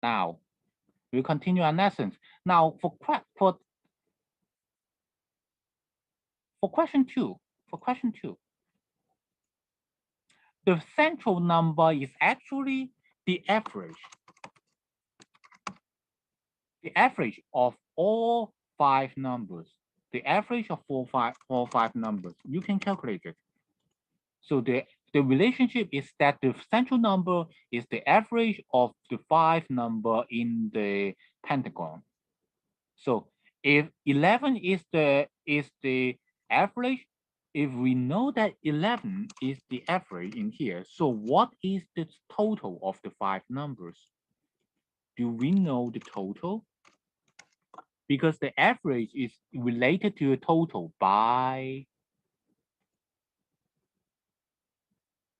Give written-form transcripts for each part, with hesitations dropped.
Now, we'll continue our lessons. Now, for question two, the central number is actually the average of all 5 numbers. The average of all five numbers. You can calculate it. So the relationship is that the central number is the average of the 5 number in the pentagon. So if 11 is the average, if we know that 11 is the average in here, so what is the total of the 5 numbers? Do we know the total? Because the average is related to the total by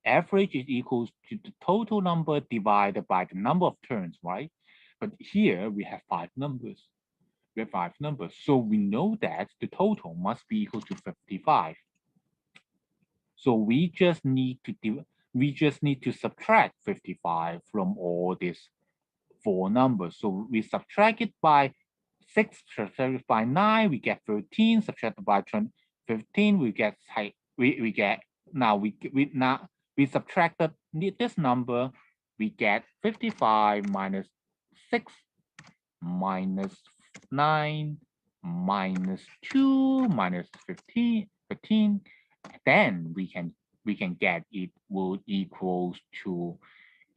average is equals to the total number divided by the number of turns, right? But here we have 5 numbers. We have 5 numbers. So we know that the total must be equal to 55. So we just need to subtract 55 from all these 4 numbers. So we subtract it by 6, subtracted by 9, we get 13, subtracted by 15, we get we subtracted this number, we get 55 minus 6 minus 9 minus 2 minus 15, then we can get it would equals to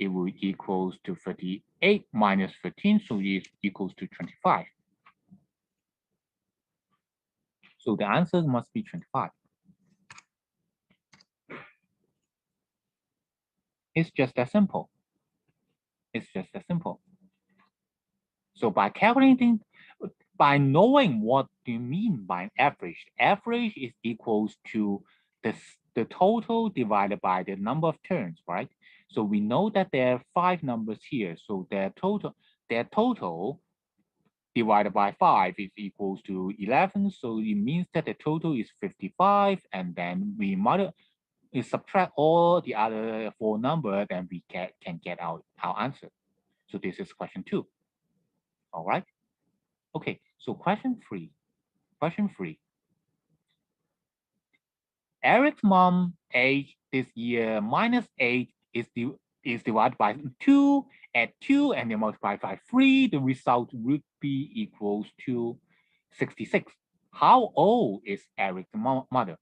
38 minus 15, so it equals to 25. So the answer must be 25. It's just that simple. It's just that simple. So by calculating, by knowing what you mean by average is equals to the total divided by the number of turns, right? So we know that there are 5 numbers here. So their total divided by 5 is equals to 11. So it means that the total is 55, and then we subtract all the other 4 numbers, then we can get our answer. So this is question 2. All right. Okay. So question 3. Eric's mom age this year minus 8 is divided by 2. Add 2 and then multiply by 3. The result would be equals to 66. How old is Eric's mother?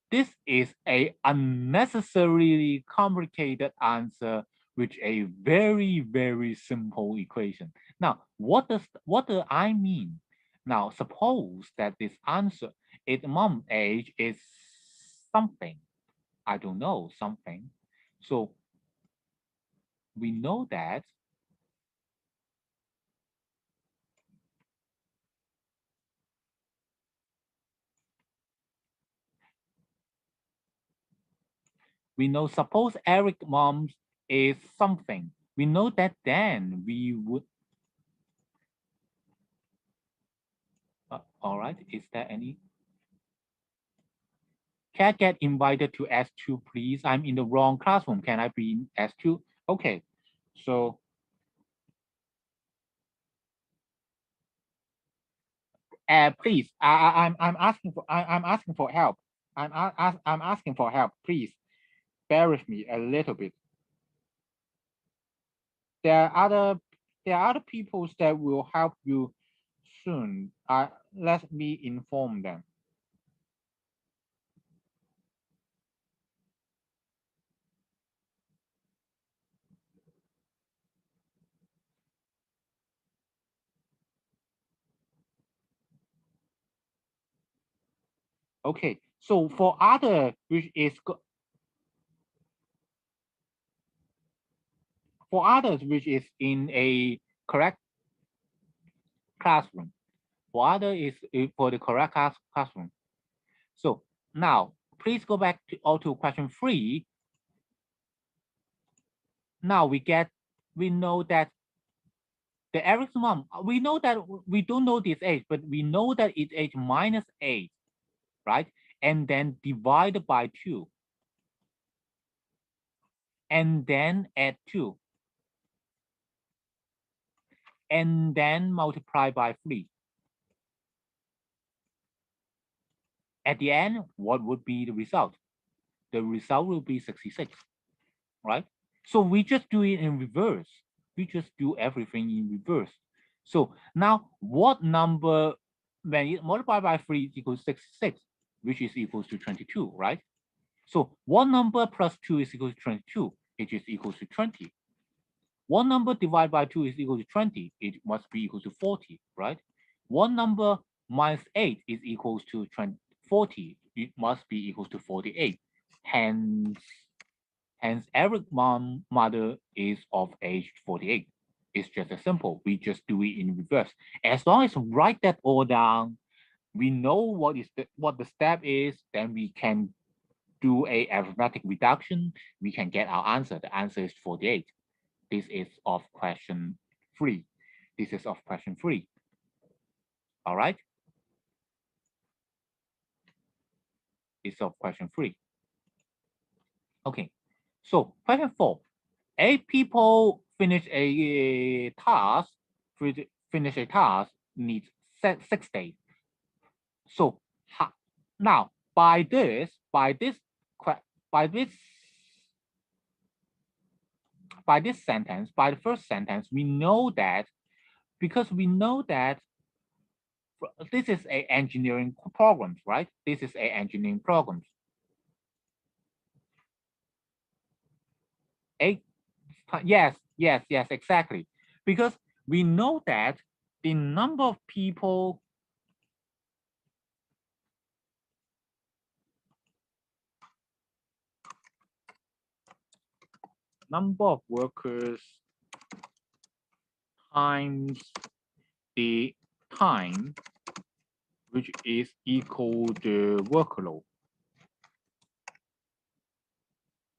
This is a unnecessarily complicated answer with a very, very simple equation. Now, what do I mean? Now, suppose that this answer, its mom age is something. I don't know, something. So we know that suppose Eric mom's is something. We know that then we would, all right, is there any? Can I get invited to S2, please? I'm in the wrong classroom. Can I be in S2? Okay, so please, I'm asking for help. I'm asking for help. Please, bear with me a little bit. There are other people that will help you soon. Let me inform them. Okay, so for other which is for others which is in a correct classroom, for other is for the correct classroom. So now please go back to question 3. Now we know that the Eric's mom, we know that we don't know this age, but we know that it's age minus 8, right? And then divided by 2. And then add 2. and then multiply by 3. At the end, what would be the result? The result will be 66, right? So we just do it in reverse. We just do everything in reverse. So now what number, when you multiply by 3 is equals 66, which is equals to 22, right? So one number plus 2 is equal to 22, which is equals to 20. One number divided by 2 is equal to 20, it must be equal to 40, right? One number minus 8 is equals to 40, it must be equals to 48. Hence Eric's mother is of age 48. It's just as simple. We just do it in reverse. As long as we write that all down, we know what the step is, then we can do a arithmetic reduction. We can get our answer. The answer is 48. This is of question 3. This is of question 3. All right. It's of question 3. Okay. So question 4. 8 people finish a task. Finish a task needs 6 days. So now by this sentence, by the first sentence, we know that, because we know that this is a engineering programs, right? This is a engineering programs. 8, yes, exactly. Because we know that the number of people number of workers times the time, which is equal to workload,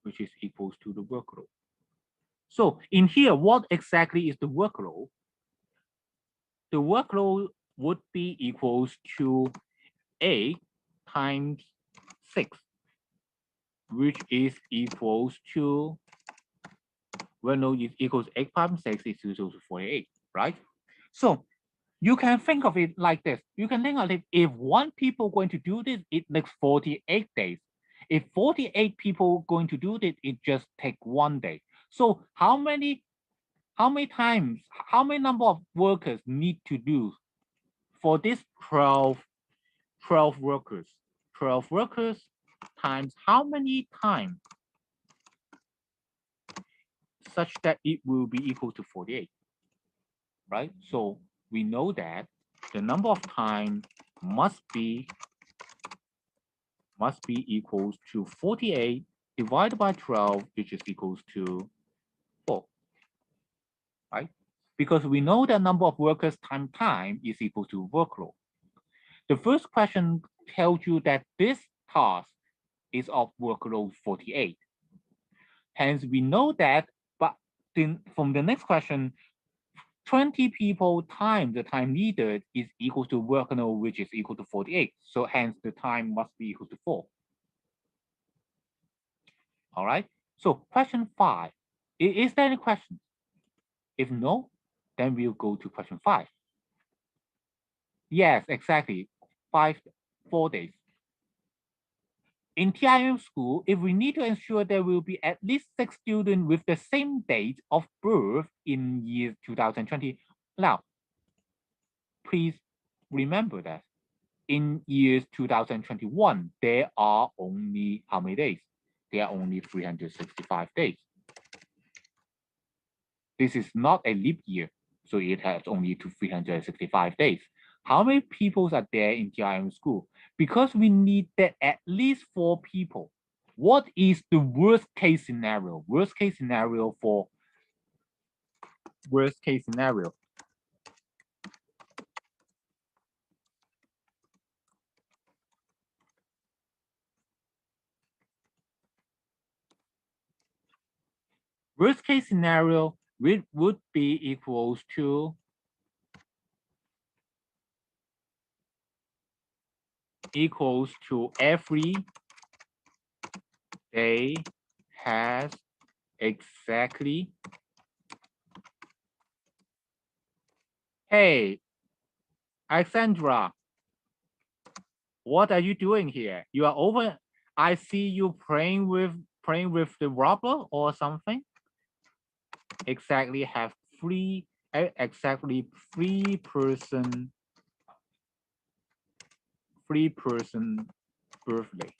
which is equals to the workload. So in here, what exactly is the workload? The workload would be equals to 8 times 6, which is equals to, well, no, it equals 8 times 6 is equal to 48, right? So you can think of it like this. You can think of it, if one people going to do this, it takes 48 days. If 48 people going to do this, it just take 1 day. So how many times, how many number of workers need to do for this 12 workers? 12 workers times how many times such that it will be equal to 48, right? So we know that the number of time must be equals to 48 divided by 12, which is equals to 4, right? Because we know that number of workers times time is equal to workload. The first question tells you that this task is of workload 48. Hence, we know that, but then from the next question, 20 people times the time needed is equal to workload, which is equal to 48. So hence, the time must be equal to 4. All right. So question 5. Is there any question? If no, then we'll go to question 5. Yes, exactly. 4 days. In TIMO school, if we need to ensure there will be at least 6 students with the same date of birth in year 2020. Now, please remember that in years 2021, there are only how many days? There are only 365 days. This is not a leap year, so it has only 365 days. How many people are there in TIMO school? Because we need that at least 4 people. What is the worst case scenario? Worst case scenario. Worst case scenario would be equals to every day has exactly Hey, Alexandra, what are you doing here? You are over. I see you playing with the rubber or something. Exactly have exactly three-person birthday.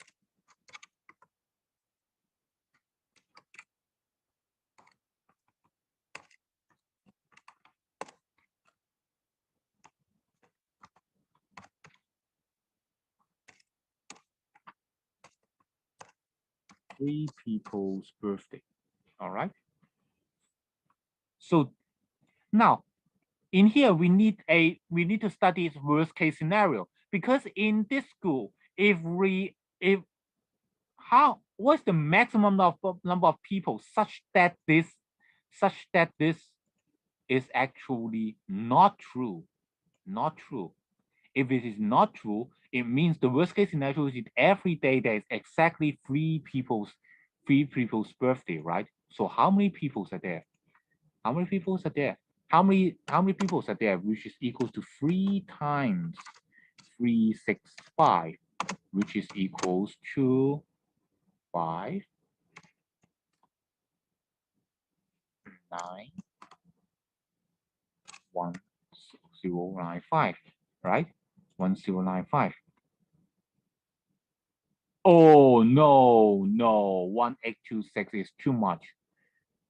Three people's birthday. All right. So now in here we need to study its worst case scenario, because in this school, if how what's the maximum number of people such that this is actually not true. Not true. If it is not true, it means the worst case scenario is every day there is exactly three people's birthday, right? So how many people are there? How many people are there? How many people are there, which is equals to 3 times 365, which is equals to 5, 9, 1095, right? 1095. Oh no, no, 1826 is too much.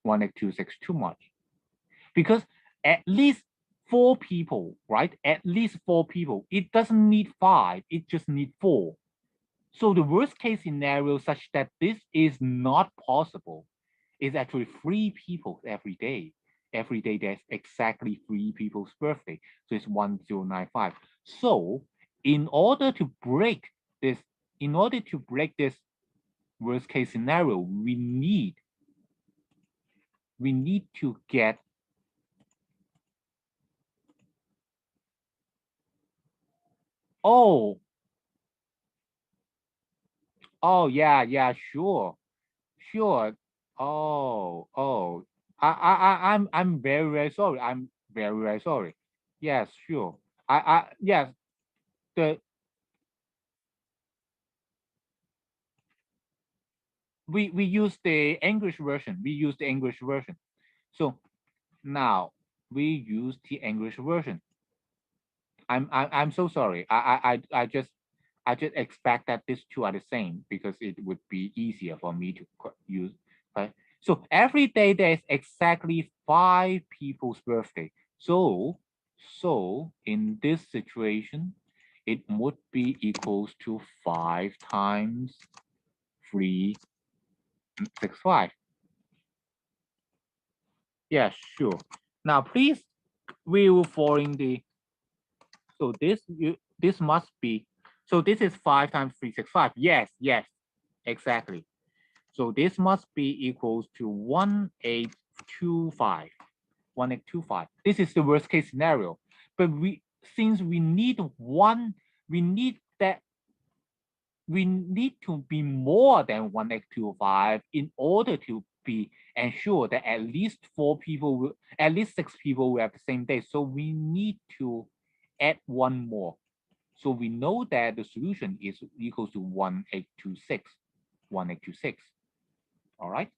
1826 too much. Because at least 4 people, right? At least 4 people. It doesn't need 5, it just needs 4. So the worst case scenario such that this is not possible is actually 3 people every day. Every day there's exactly 3 people's birthday. So it's 1095. So in order to break this, worst case scenario, we need to get oh yeah, sure. Sure. Oh. I'm very, very sorry. I'm very, very sorry. Yes, sure. Yes, the we use the English version. We use the English version. So now we use the English version. I'm so sorry. I just expect that these two are the same because it would be easier for me to use. Right? So every day there is exactly 5 people's birthday. So in this situation, it would be equals to 5 times 365. Yes, sure. Now please view following the so this must be so this is 5 times 365. Yes, exactly. So this must be equals to 1825. 1825. This is the worst case scenario. But since we need we need that we need to be more than 1825 in order to be ensure that at least 6 people will have the same day. So we need to add one more. So we know that the solution is equals to 1826. 1826. All right.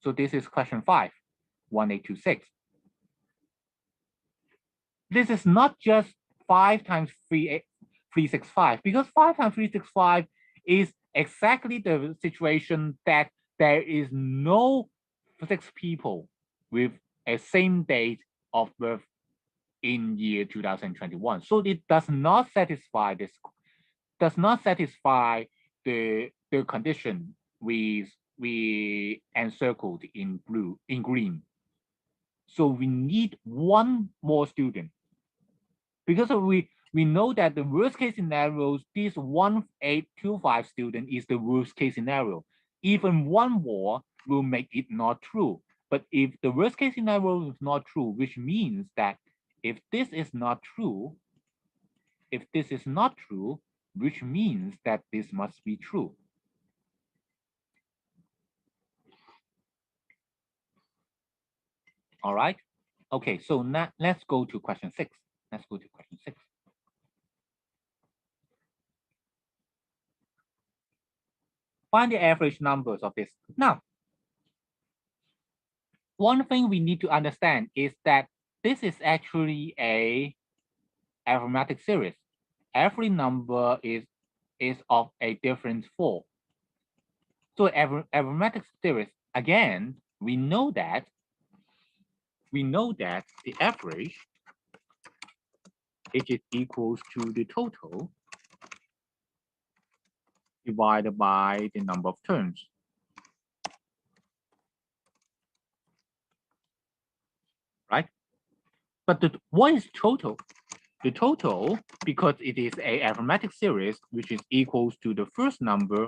So this is question 5, 1826. This is not just 5 times 365, because 5 times 365 is exactly the situation that there is no 6 people with a same date of birth in year 2021. So it does not satisfy the condition we encircled in green. So we need one more student, because we know that the worst case scenarios, this 1825 student is the worst case scenario. Even one more will make it not true. But if the worst case scenario is not true, which means that if this is not true, which means that this must be true. All right. Okay, so now let's go to question 6. Let's go to question 6. Find the average numbers of this. Now, one thing we need to understand is that this is actually a arithmetic series. Every number is of a difference 4. So arithmetic series, again, we know that the average is equals to the total divided by the number of terms. Right? But what is total? The total, because it is a arithmetic series, which is equals to the first number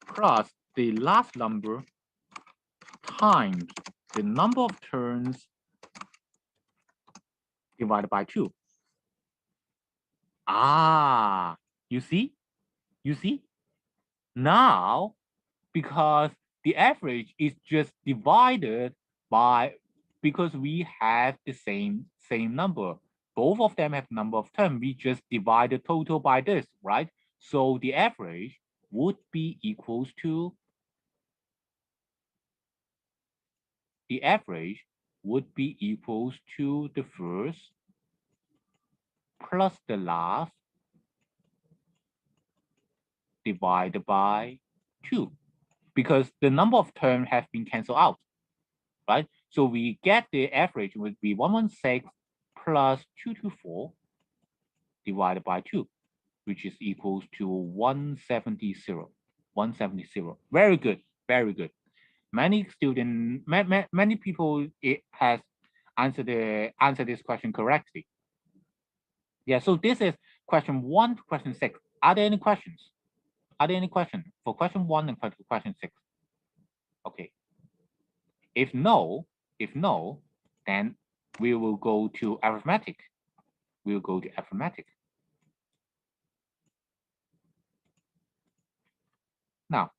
plus the last number times the number of terms divided by 2. Ah, you see? You see? Now, because the average is just divided by, because we have the same number. Both of them have number of terms. We just divide the total by this, right? So the average would be equals to, the average would be equals to the first plus the last divided by 2, because the number of terms have been canceled out, right? So we get the average would be 116 plus 224 divided by 2, which is equals to 170. 170. Very good, very good. Many students, many people has answered this question correctly. Yeah, so this is question 1 to question 6. Are there any questions? Are there any questions for question 1 and question 6? Okay. If no, then we will go to arithmetic. We'll go to arithmetic. Now,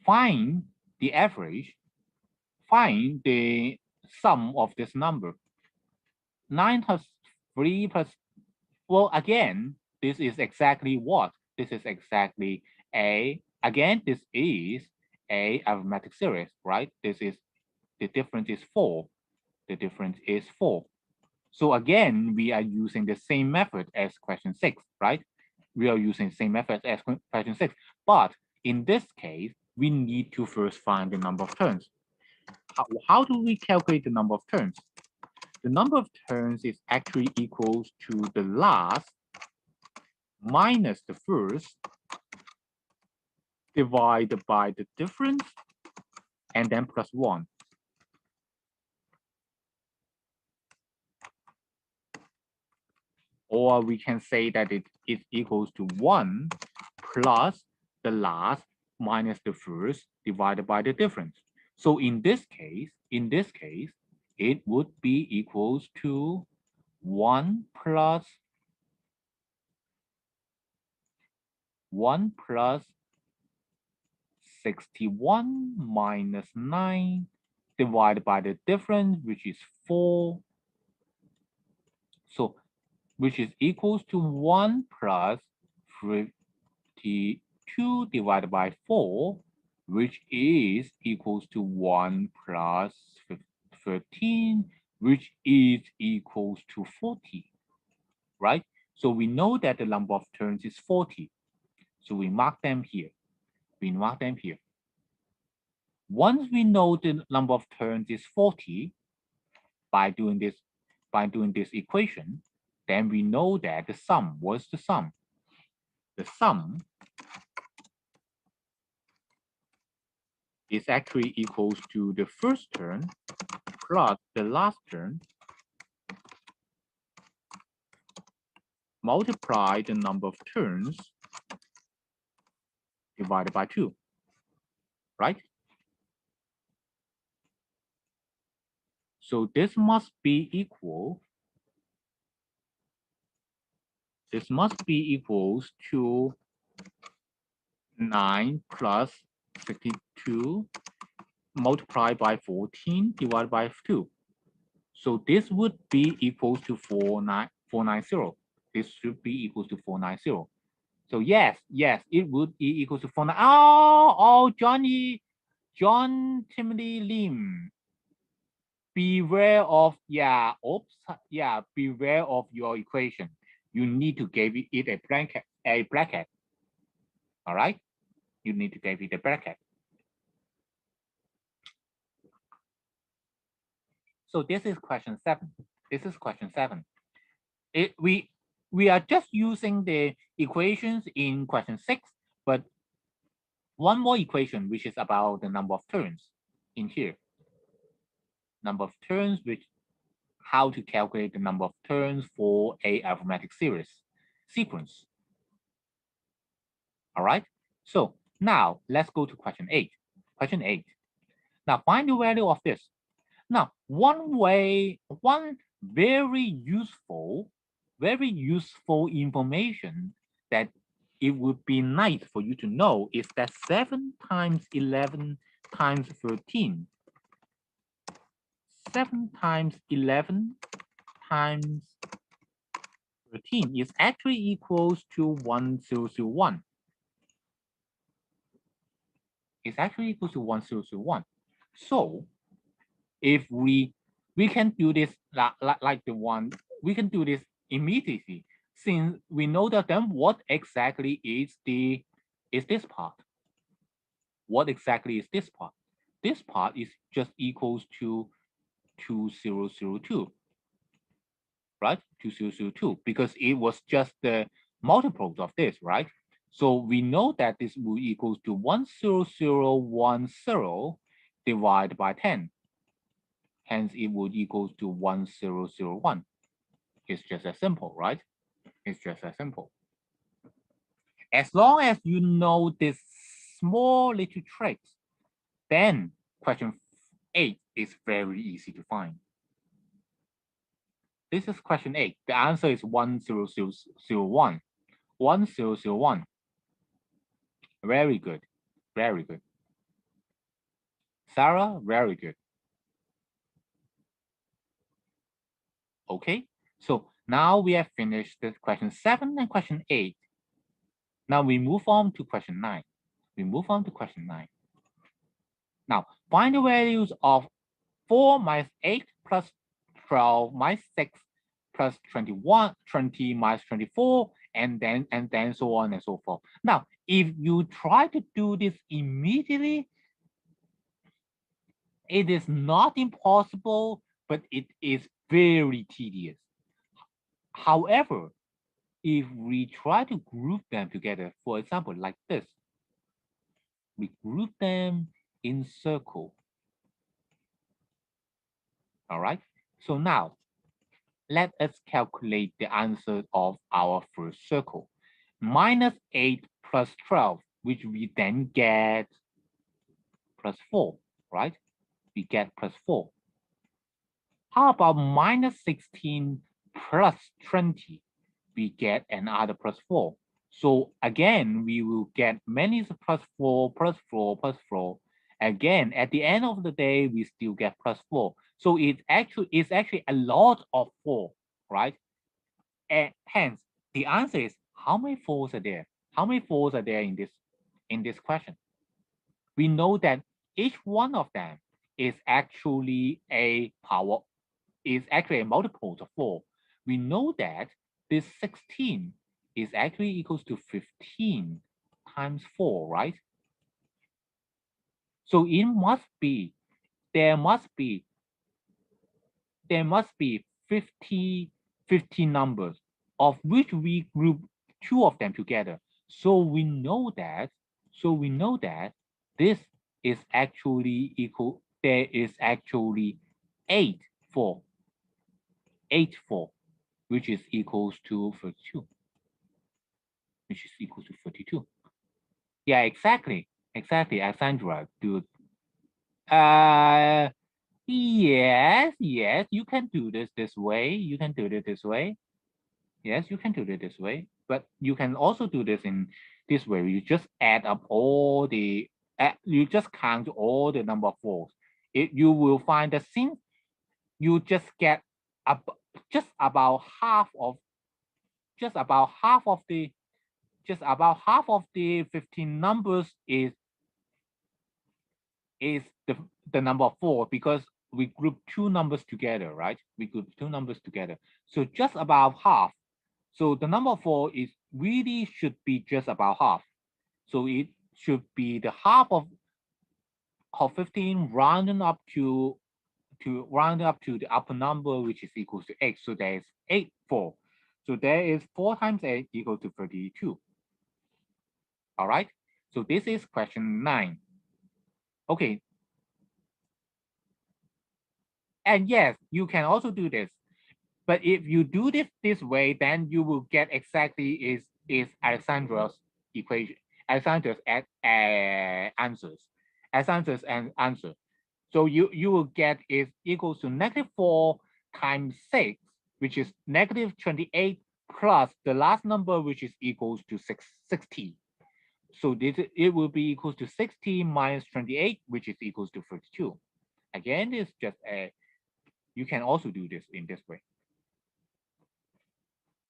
find the average, find the sum of this number. 9 plus 3 plus, well, again, this is exactly what? This is exactly again, this is a arithmetic series, right? This is, the difference is 4. The difference is 4. So again, we are using the same method as question 6, right? We are using the same method as question 6. But in this case, we need to first find the number of terms. How do we calculate the number of terms? The number of terms is actually equals to the last minus the first divided by the difference and then plus 1. Or we can say that it is equals to 1 plus the last minus the first divided by the difference. So in this case, it would be equals to 1 plus 61 minus 9 divided by the difference, which is 4. So which is equals to 1 plus 52 divided by 4, which is equals to 1 plus 13, which is equals to 40, right? So we know that the number of terms is 40. So we mark them here. We mark them here. Once we know the number of terms is 40 by doing this equation, then we know that the sum, what's the sum? The sum is actually equals to the first term plus the last term multiply the number of terms divided by 2, right? So this must be equal, equals to 9 plus 52 multiplied by 14 divided by 2. So this would be equals to 490. This should be equals to 490. So yes, it would be equals to 490. Oh, John Timothy Lim. Beware of, beware of your equation. You need to give it a bracket. All right? You need to give it a bracket. So this is question 7. This is question 7. We are just using the equations in question 6, but one more equation, which is about the number of turns in here. Number of turns, which how to calculate the number of turns for a arithmetic sequence. All right. So now let's go to question 8. Question 8. Now find the value of this. Now, one very useful information that it would be nice for you to know is that 7 times 11 times 13. 7 times 11 times 13 is actually equals to 1001. It's actually equals to 1001. So if we can do this like the one, we can do this immediately, since we know that then what exactly is this part. What exactly is this part? This part is just equals to 2002, right? 2002, because it was just the multiples of this, right? So we know that this will equals to 10010 divided by 10. Hence, it would equals to 1001. It's just as simple, right? It's just as simple. As long as you know this small little tricks, then question 8 is very easy to find. This is question 8. The answer is 1001. 1001. Very good. Very good. Sarah, very good. Okay, so now we have finished the question 7 and question 8. Now we move on to question 9. We move on to question 9. Now find the values of 4 minus 8 plus 12 minus 6 plus 21, 20 minus 24, and then so on and so forth. Now, if you try to do this immediately, it is not impossible, but it is very tedious. However, if we try to group them together, for example, like this, we group them in circle. All right. So now let us calculate the answer of our first circle. Minus 8 plus 12, which we then get plus 4, right? We get plus 4. How about minus 16 plus 20? We get another plus 4. So again, we will get many plus 4, plus 4, plus 4. Again, at the end of the day, we still get plus 4. So it's actually a lot of 4, right? And hence, the answer is how many 4s are there? How many 4s are there in this question? We know that each one of them is actually a multiple of 4. We know that this 16 is actually equals to 15 times 4, right? So it must be, there must be 50 numbers, of which we group 2 of them together. So we know that this is actually equal, there is actually 8 4, which is equals to 32. Which is equal to 32. Yeah, exactly, Alexandra, dude. Yes, you can do this way. You can do it this way. Yes, you can do it this way. But you can also do this in this way. You just add up all the you just count all the number of fours. You will find that since you just get just about half of just about half of the 15 numbers is the number 4, because we group two numbers together, right? We group two numbers together. So just about half. So the number 4 is really should be just about half. So it should be the half of 15 rounding up to the upper number, which is equals to 8. So there is 8, 4. So there is 4 times 8 equal to 32. All right. So this is question 9. Okay. And yes, you can also do this. But if you do this way, then you will get exactly is Alexandra's equation, Alexandra's answers, Alexandra's answer. So you will get is equals to -4 times 6, which is -28 plus the last number, which is equals to 60. So it will be equals to 60 minus 28, which is equals to 32. Again, it's just you can also do this in this way.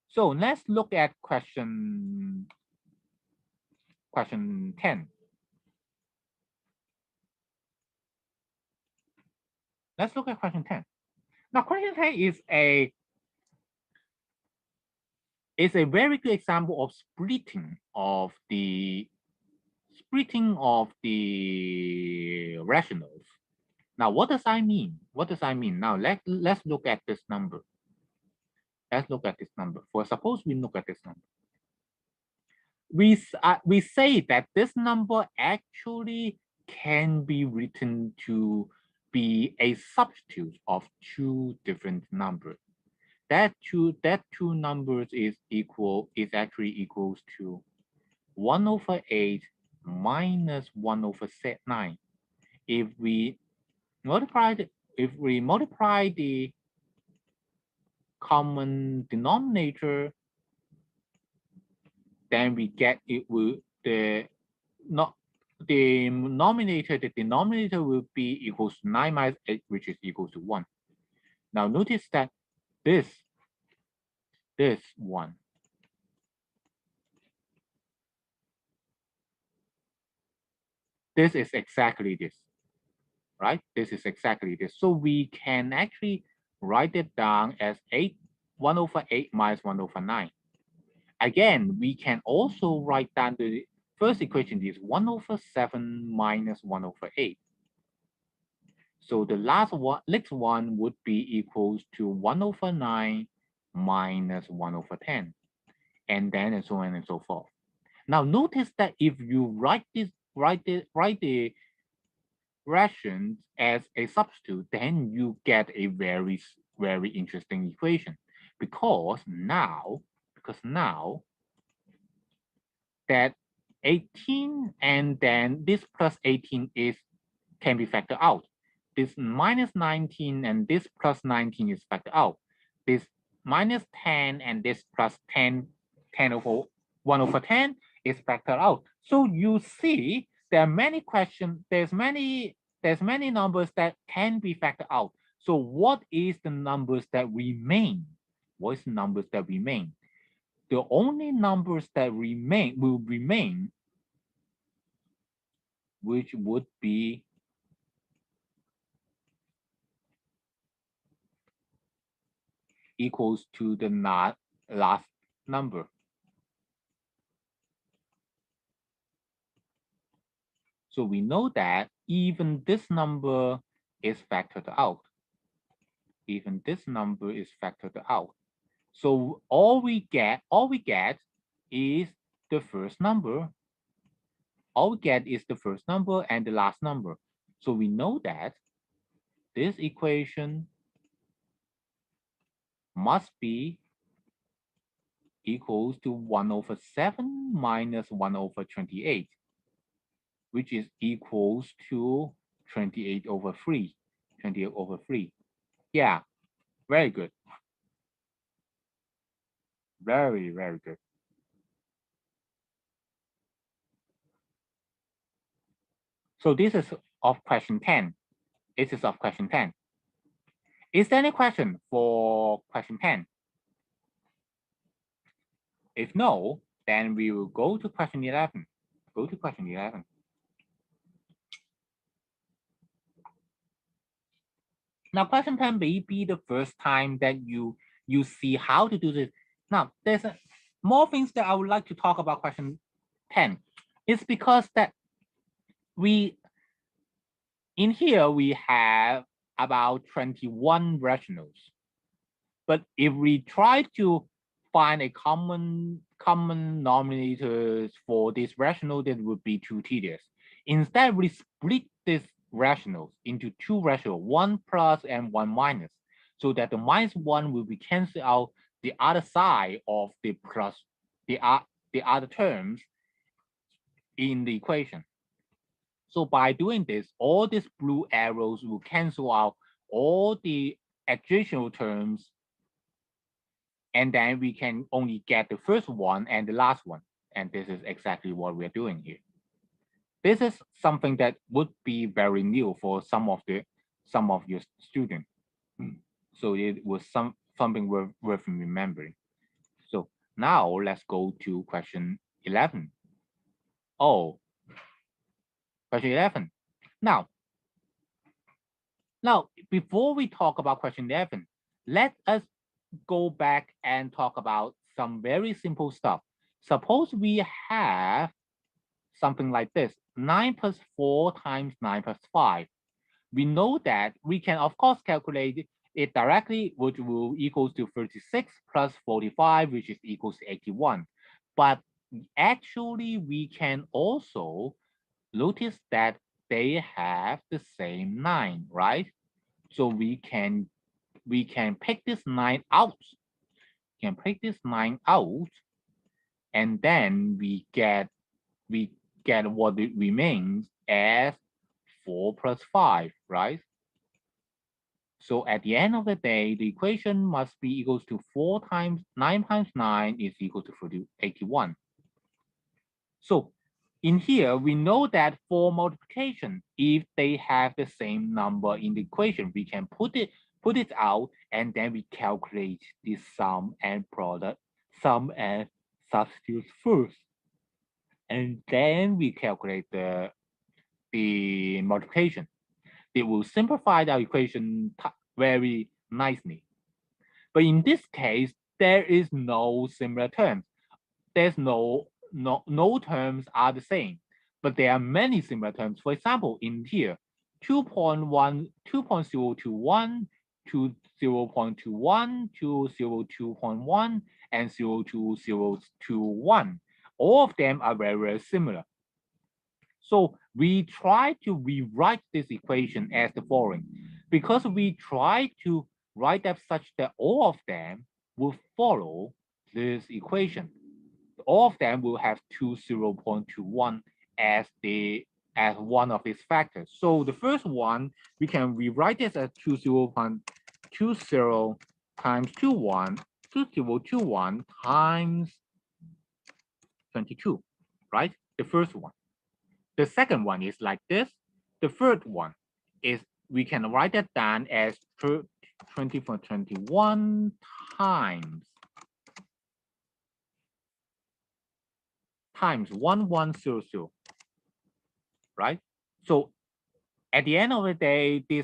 So let's look at question 10. Let's look at question 10. Now, question 10 is a very good example of splitting of the rationals. Now, what does I mean? What does I mean? Now, let's look at this number. Let's look at this number. For suppose we look at this number. We say that this number actually can be written to be a substitute of two different numbers. That two numbers is actually equals to 1/8 minus 1/9. If we multiply the common denominator, then we get the denominator will be equals to 9 minus 8, which is equals to 1. Now notice that this one, this is exactly this, right? This is exactly this. So we can actually write it down as 1/8 minus 1/9. Again, we can also write down the first equation is 1/7 minus 1/8. So the next one would be equals to 1/9 minus 1/10, and then and so on and so forth. Now notice that if you write the rations as a substitute, then you get a very interesting equation, because now that 18 and then this plus 18 can be factored out. This minus 19 and this plus 19 is factored out. This minus 10 and this plus 10 over 1/10 is factored out. So you see there are many questions, there's many numbers that can be factored out. So what is the numbers that remain? What is the numbers that remain? The only numbers that will remain, which would be equals to the last number. So we know that even this number is factored out. Even this number is factored out. So all we get is the first number. All we get is the first number and the last number. So we know that this equation must be equals to 1/7 minus 1/28, which is equals to 28/3. 28/3. Yeah, very good. Very, very good. So this is of question 10. This is of question 10. Is there any question for question 10? If no, then we will go to question 11. Go to question 11. Now, question 10 may be the first time that you see how to do this. Now, there's more things that I would like to talk about question 10. It's because that in here we have about 21 rationals. But if we try to find a common denominators for this rational, that would be too tedious. Instead, we split this rationals into two rationals, one plus and one minus, so that the minus one will be cancelled out the other side of the plus, the other terms in the equation. So by doing this, all these blue arrows will cancel out all the additional terms, and then we can only get the first one and the last one. And this is exactly what we're doing here. This is something that would be very new for some of your students. So it was something worth remembering. So now let's go to question 11. Oh, question 11. Now, before we talk about question 11, let us go back and talk about some very simple stuff. Suppose we have something like this, 9 plus 4 times 9 plus 5. We know that we can, of course, calculate it directly, which will equals to 36 plus 45, which is equals to 81. But actually, we can also notice that they have the same 9, right? So we can pick this 9 out. We can pick this 9 out, and then we get what it remains as 4 plus 5, right? So at the end of the day, the equation must be equals to 9 times 9 is equal to 81. So in here, we know that for multiplication, if they have the same number in the equation, we can put it out, and then we calculate the sum and substitute first. And then we calculate the multiplication. They will simplify the equation very nicely. But in this case, there is no similar terms. There's no terms are the same, but there are many similar terms. For example, in here, 2.1, 2.021, to 0.21, to 0.2.1, and 0.2021. All of them are very, very similar. So we try to rewrite this equation as the following, because we try to write up such that all of them will follow this equation. All of them will have 0.21 as one of these factors. So the first one, we can rewrite this as 0.20 times 2021 times 22, right? The first one. The second one is like this. The third one is, we can write that down as 20.21 times 1100, right? So at the end of the day, the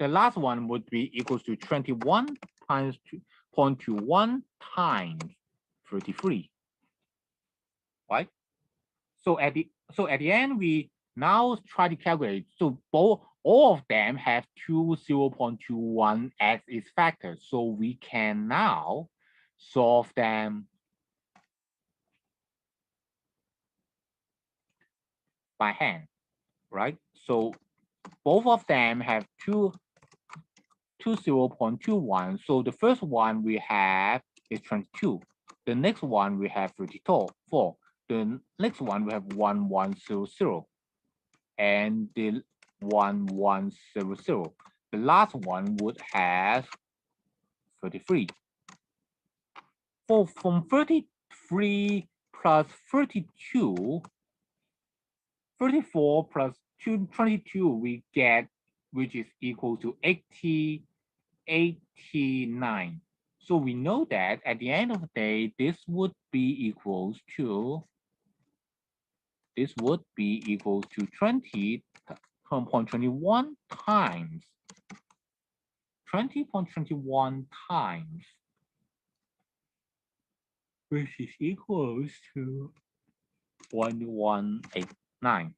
last one would be equals to 21 times 0.21 times 33, right? So at the end, we now try to calculate. So all of them have 0.21 as its factors. So we can now solve them by hand, right? So both of them have 0.21. So the first one we have is 22. The next one we have 34. The next one we have 1100. And the 1100. The last one would have 33. So from 33 plus 32, 34 plus 22 we get, which is equal to 89. So we know that at the end of the day, this would be equals to 20.21 times 20.21 times, which is equals to 1189.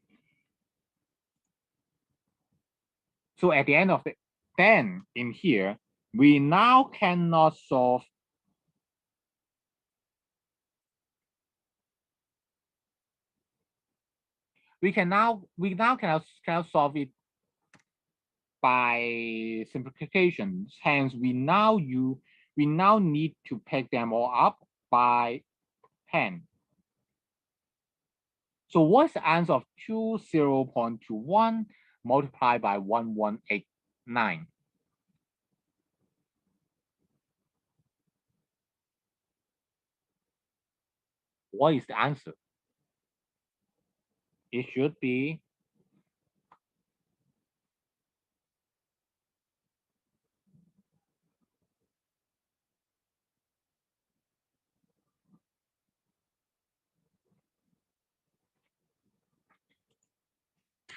So at the end of it, then in here, we now cannot solve. We now cannot solve it by simplification. Hence, we now need to pick them all up by 10. So what's the answer of 20.21 multiplied by 1189? What is the answer? It should be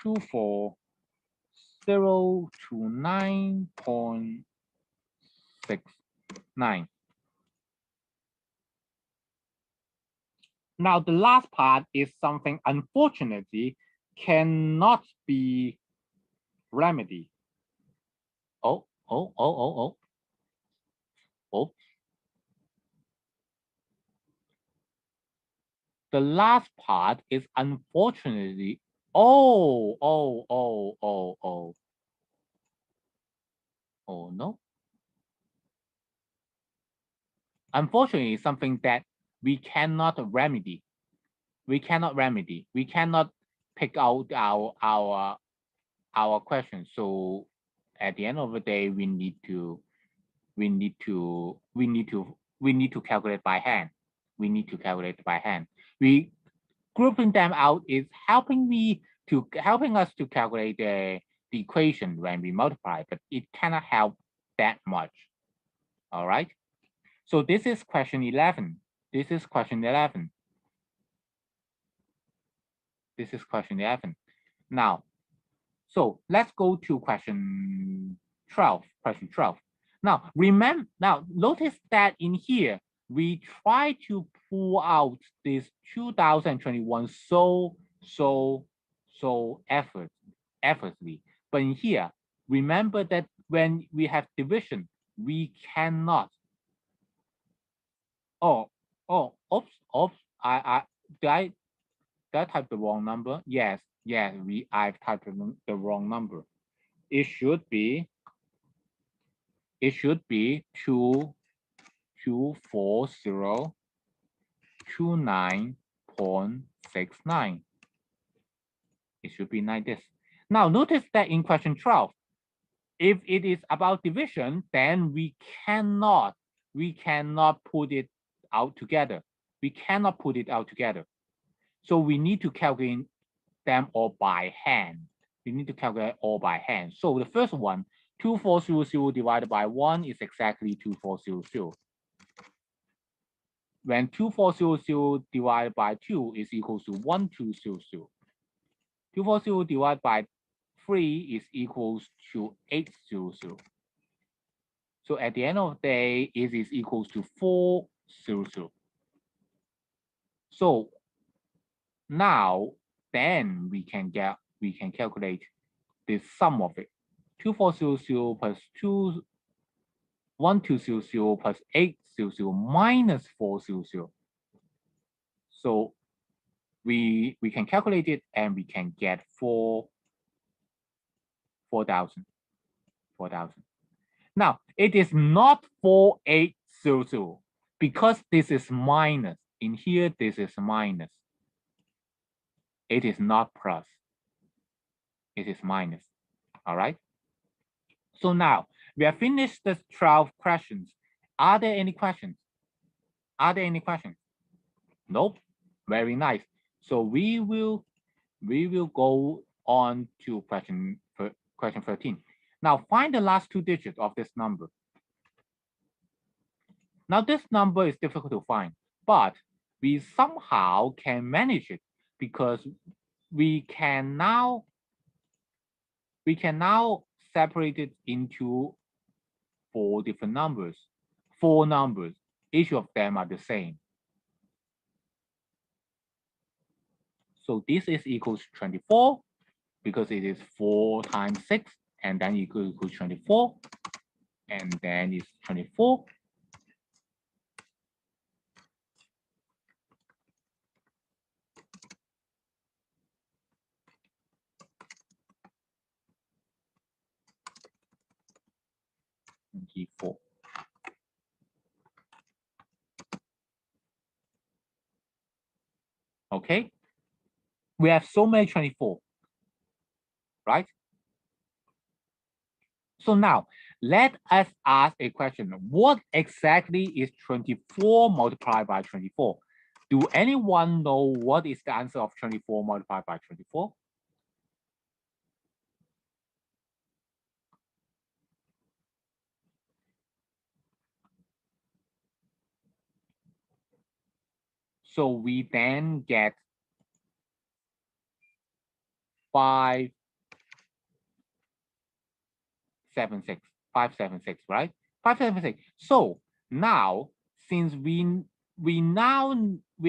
24029.69. Now the last part is something unfortunately cannot be remedied. Oh. The last part is unfortunately, oh no. Unfortunately, something that we cannot remedy. We cannot pick out our question. So at the end of the day, we need to calculate by hand. We grouping them out is helping us to calculate the equation when we multiply, but it cannot help that much. All right. So this is question 11. Now, so let's go to question 12. Now, notice that in here, we try to pull out this 2021 so effortlessly. But in here, remember that when we have division, we cannot. Oops. Did I type the wrong number? Yes, I've typed the wrong number. It should be 24029.69. It should be like this. Now notice that in question 12, if it is about division, then we cannot put it out together. So we need to calculate them all by hand. So the first one, 2400 divided by 1 is exactly 2400. When 2400 divided by 2 is equal to 1200. 2400 divided by 3 is equals to 800. So at the end of the day, it is equals to 400. So now, then we can calculate the sum of it. 2400 plus 1200 plus 800 minus 400. So we can calculate it and we can get 4,000. Now it is not 4800 because this is minus. In here, this is minus. It is not plus. It is minus. All right. So now we have finished the 12 questions. Are there any questions? Nope. Very nice. So we will go on to question 13. Now find the last two digits of this number. Now this number is difficult to find, but we somehow can manage it because we can now separate it into four different numbers. Four numbers, each of them are the same. So this is equals to 24 because it is 4 times 6 and then equals 24 and then it's 24. G4. Okay, we have so many 24, right? So now let us ask a question. What exactly is 24 multiplied by 24? Do anyone know what is the answer of 24 multiplied by 24? So we then get 576, 576, right? 576. So now, since we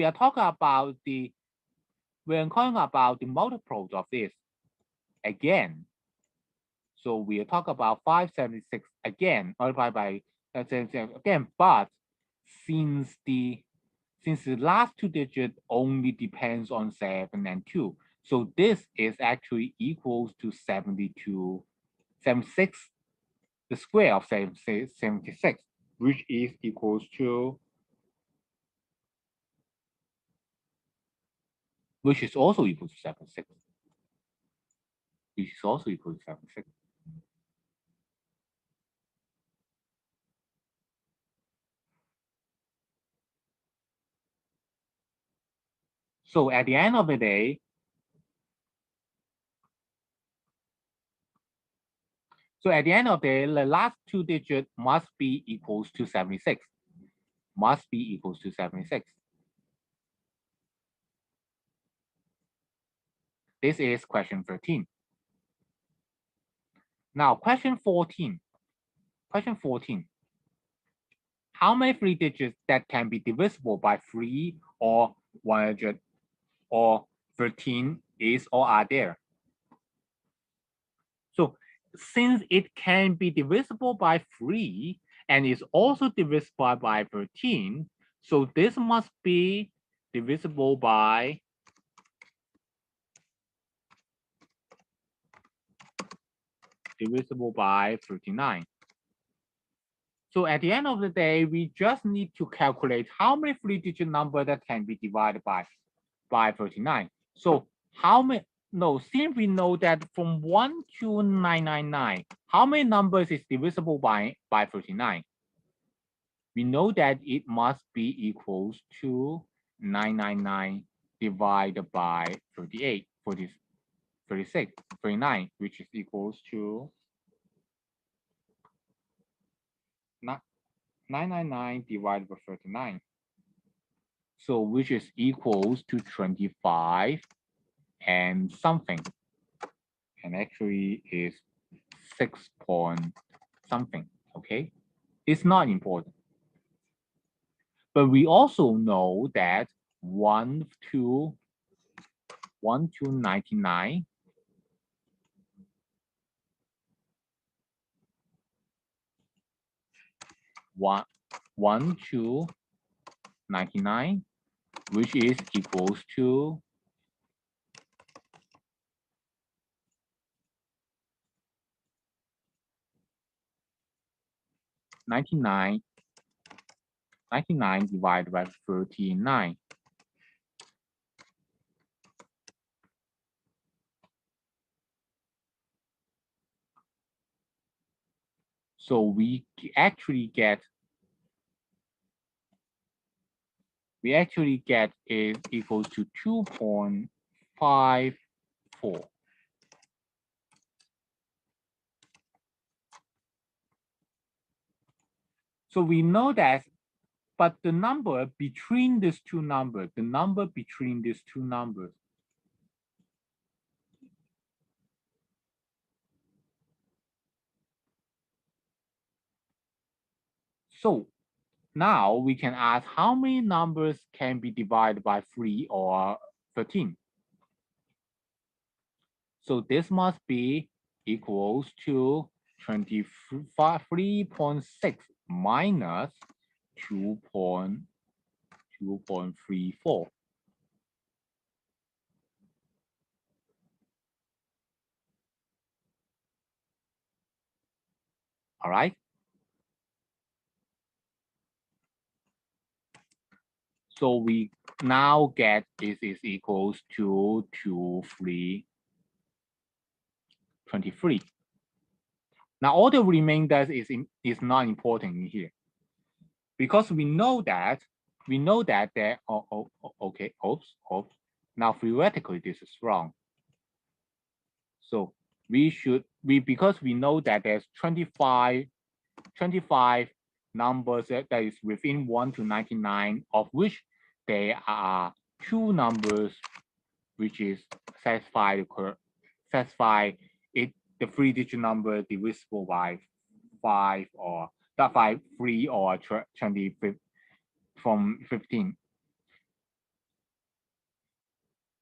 are talking about the multiples of this again. So we talk about 576 again, multiplied by 76 again. But since the last two digits only depends on 7 and 2, so this is actually equals to 76, the square of 76, which is equals to, which is also equal to 76, which is also equal to 76. So at the end of the day, the last two digits must be equals to 76. Must be equals to 76. This is question 13. Now, question 14. Question 14. How many three digits that can be divisible by 3 or 100 or 13 is or are there? So since it can be divisible by 3 and is also divisible by 13, so this must be divisible by 39. So at the end of the day, we just need to calculate how many three-digit number that can be divided by 39. So how many? No, since we know that from 1 to 999, how many numbers is divisible by 39? We know that it must be equals to 999 divided by 38, 36, 39, which is equals to 999 divided by 39. So which is equals to 25 and something. And actually is 6 point something, okay? It's not important. But we also know that 1 to 99, 1 to 99, which is equals to 99 divided by 39. So we actually get is equals to 2.54. So we know that, but the number between these two numbers, the number between these two numbers, so now we can ask how many numbers can be divided by 3 or 13. So this must be equals to 23.6 minus 2.34. All right. So we now get this is equals to 23. Now all the remainder is not important in here because we know that there. Okay. Oops. Now theoretically this is wrong. So because we know that there's 25 numbers that is within 1 to 99, of which there are 2 numbers which is satisfy it the 3-digit number divisible by 5 or that 3 or 20 from 15.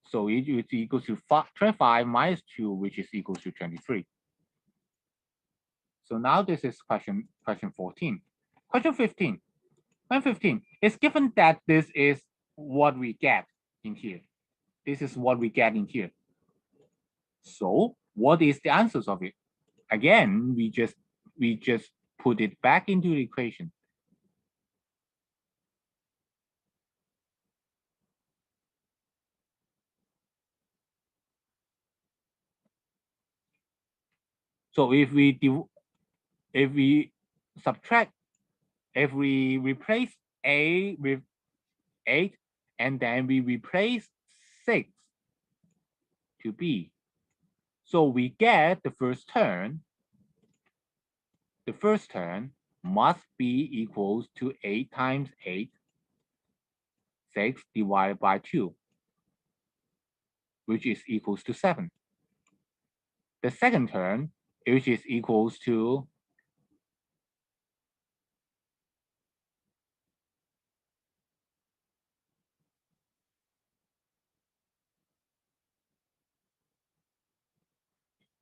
So it is equal to 25 minus 2, which is equal to 23. So now this is question 14. Question 15. Question 15 is given that this is what we get in here. This is what we get in here. So what is the answers of it? Again, we just put it back into the equation. So if we subtract, if we replace A with 8, and then we replace 6 to B, so we get the first term. The first term must be equals to 8 times 8, 6 divided by 2, which is equals to 7. The second term, which is equals to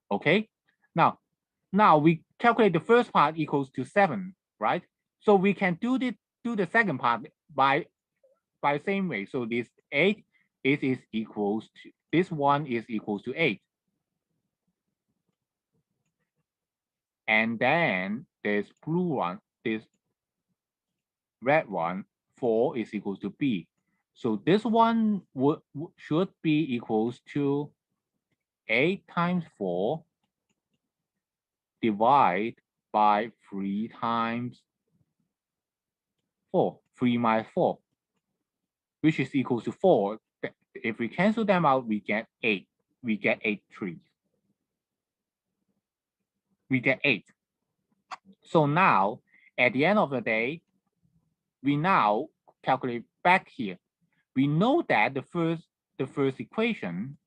okay. Now we calculate the first part equals to 7, right? So we can do the second part by the same way. So this 8 is equals to this one is equals to 8. And then this blue one, this red one, 4 is equals to B. So this one should be equals to 8 times 4 divide by 3 times 4, 3 minus 4, which is equals to 4. If we cancel them out, we get 8. We get 8 trees. We get 8. So now, at the end of the day, we now calculate back here. We know that the first equation,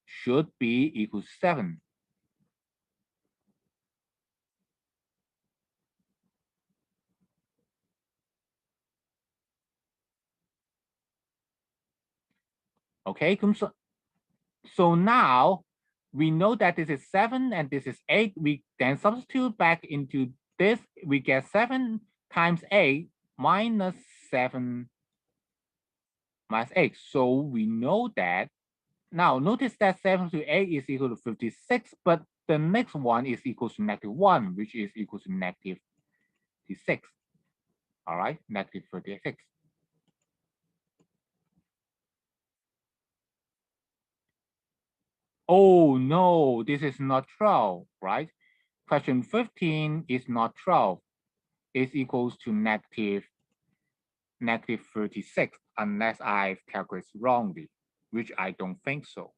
should be equal to 7. Okay, so now we know that this is 7 and this is 8. We then substitute back into this. We get 7 times 8 minus 7 minus 8. So we know that. Now notice that 7 to 8 is equal to 56, but the next one is equal to -1, which is equal to -36. All right, -36. Oh no, this is not 12, right? Question 15 is not 12. It's equals to -36 unless I've calculated wrongly, which I don't think so.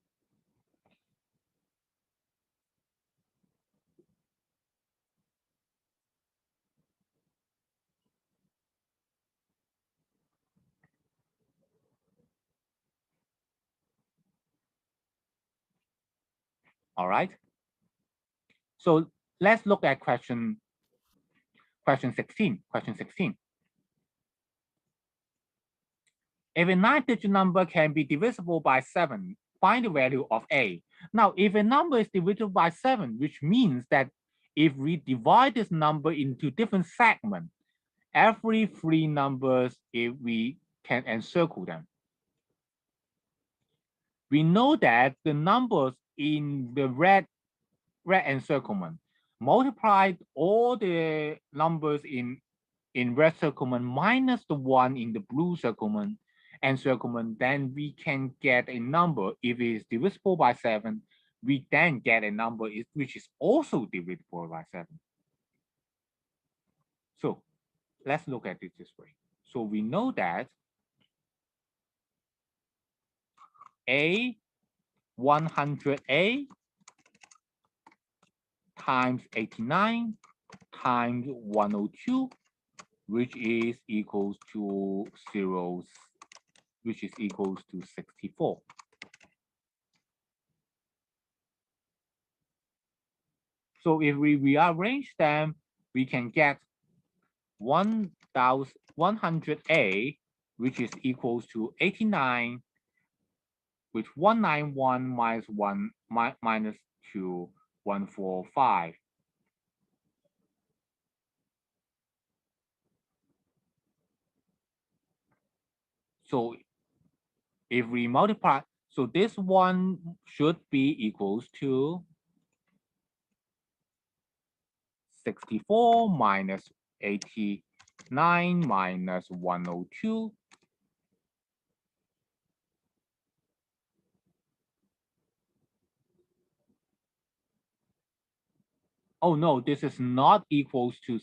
All right. So let's look at question 16. Question 16. If a 9-digit number can be divisible by 7, find the value of A. Now, if a number is divisible by 7, which means that if we divide this number into different segments, every 3 numbers, if we can encircle them. We know that the numbers in the red encirclement multiplied all the numbers in red circlement minus the one in the blue circlement, then we can get a number. If it is divisible by 7, we then get a number which is also divisible by 7. So let's look at it this way. So we know that A 100A times 89 times 102, which is equals to 0, which is equals to 64. So if we rearrange them, we can get 100A, which is equals to 89, with 191 minus 1 minus 2, 145. So if we multiply, so this one should be equals to 64 minus 89 minus 102. Oh no, this is not equals to,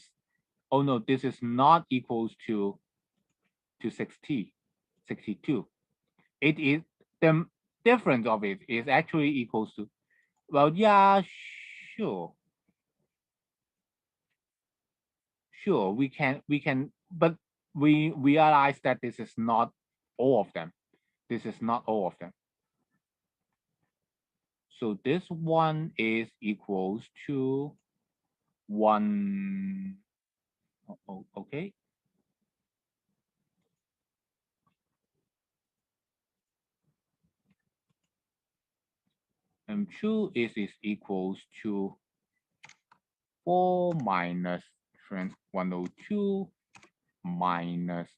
oh no, this is not equals to 62. It is, the difference of it is actually equals to, well, yeah, sure. Sure, we can, but we realize that this is not all of them. This is not all of them. So this one is equals to 1, okay. And 2 is equals to 4 minus 102 minus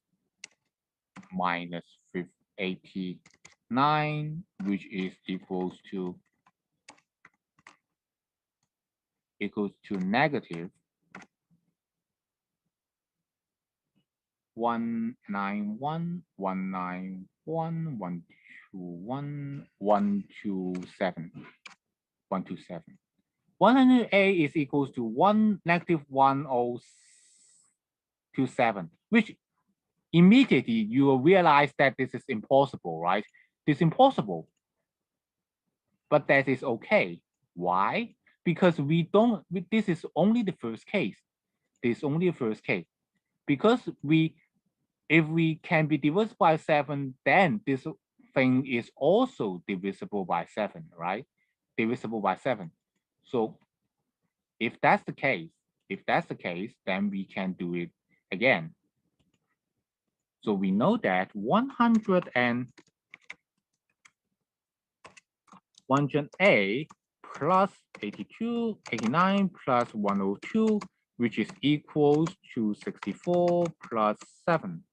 89, which is equals to negative 191, 191, 121, 127, 127. 100A is equals to negative 1027, which immediately you will realize that this is impossible, right? This is impossible, but that is okay. Why? Because we don't, this is only the first case. This is only the first case. Because if we can be divisible by 7, then this thing is also divisible by 7, right? Divisible by 7. So if that's the case, then we can do it again. So we know that 100A plus 82, 89 plus 102, which is equals to 64 plus 7.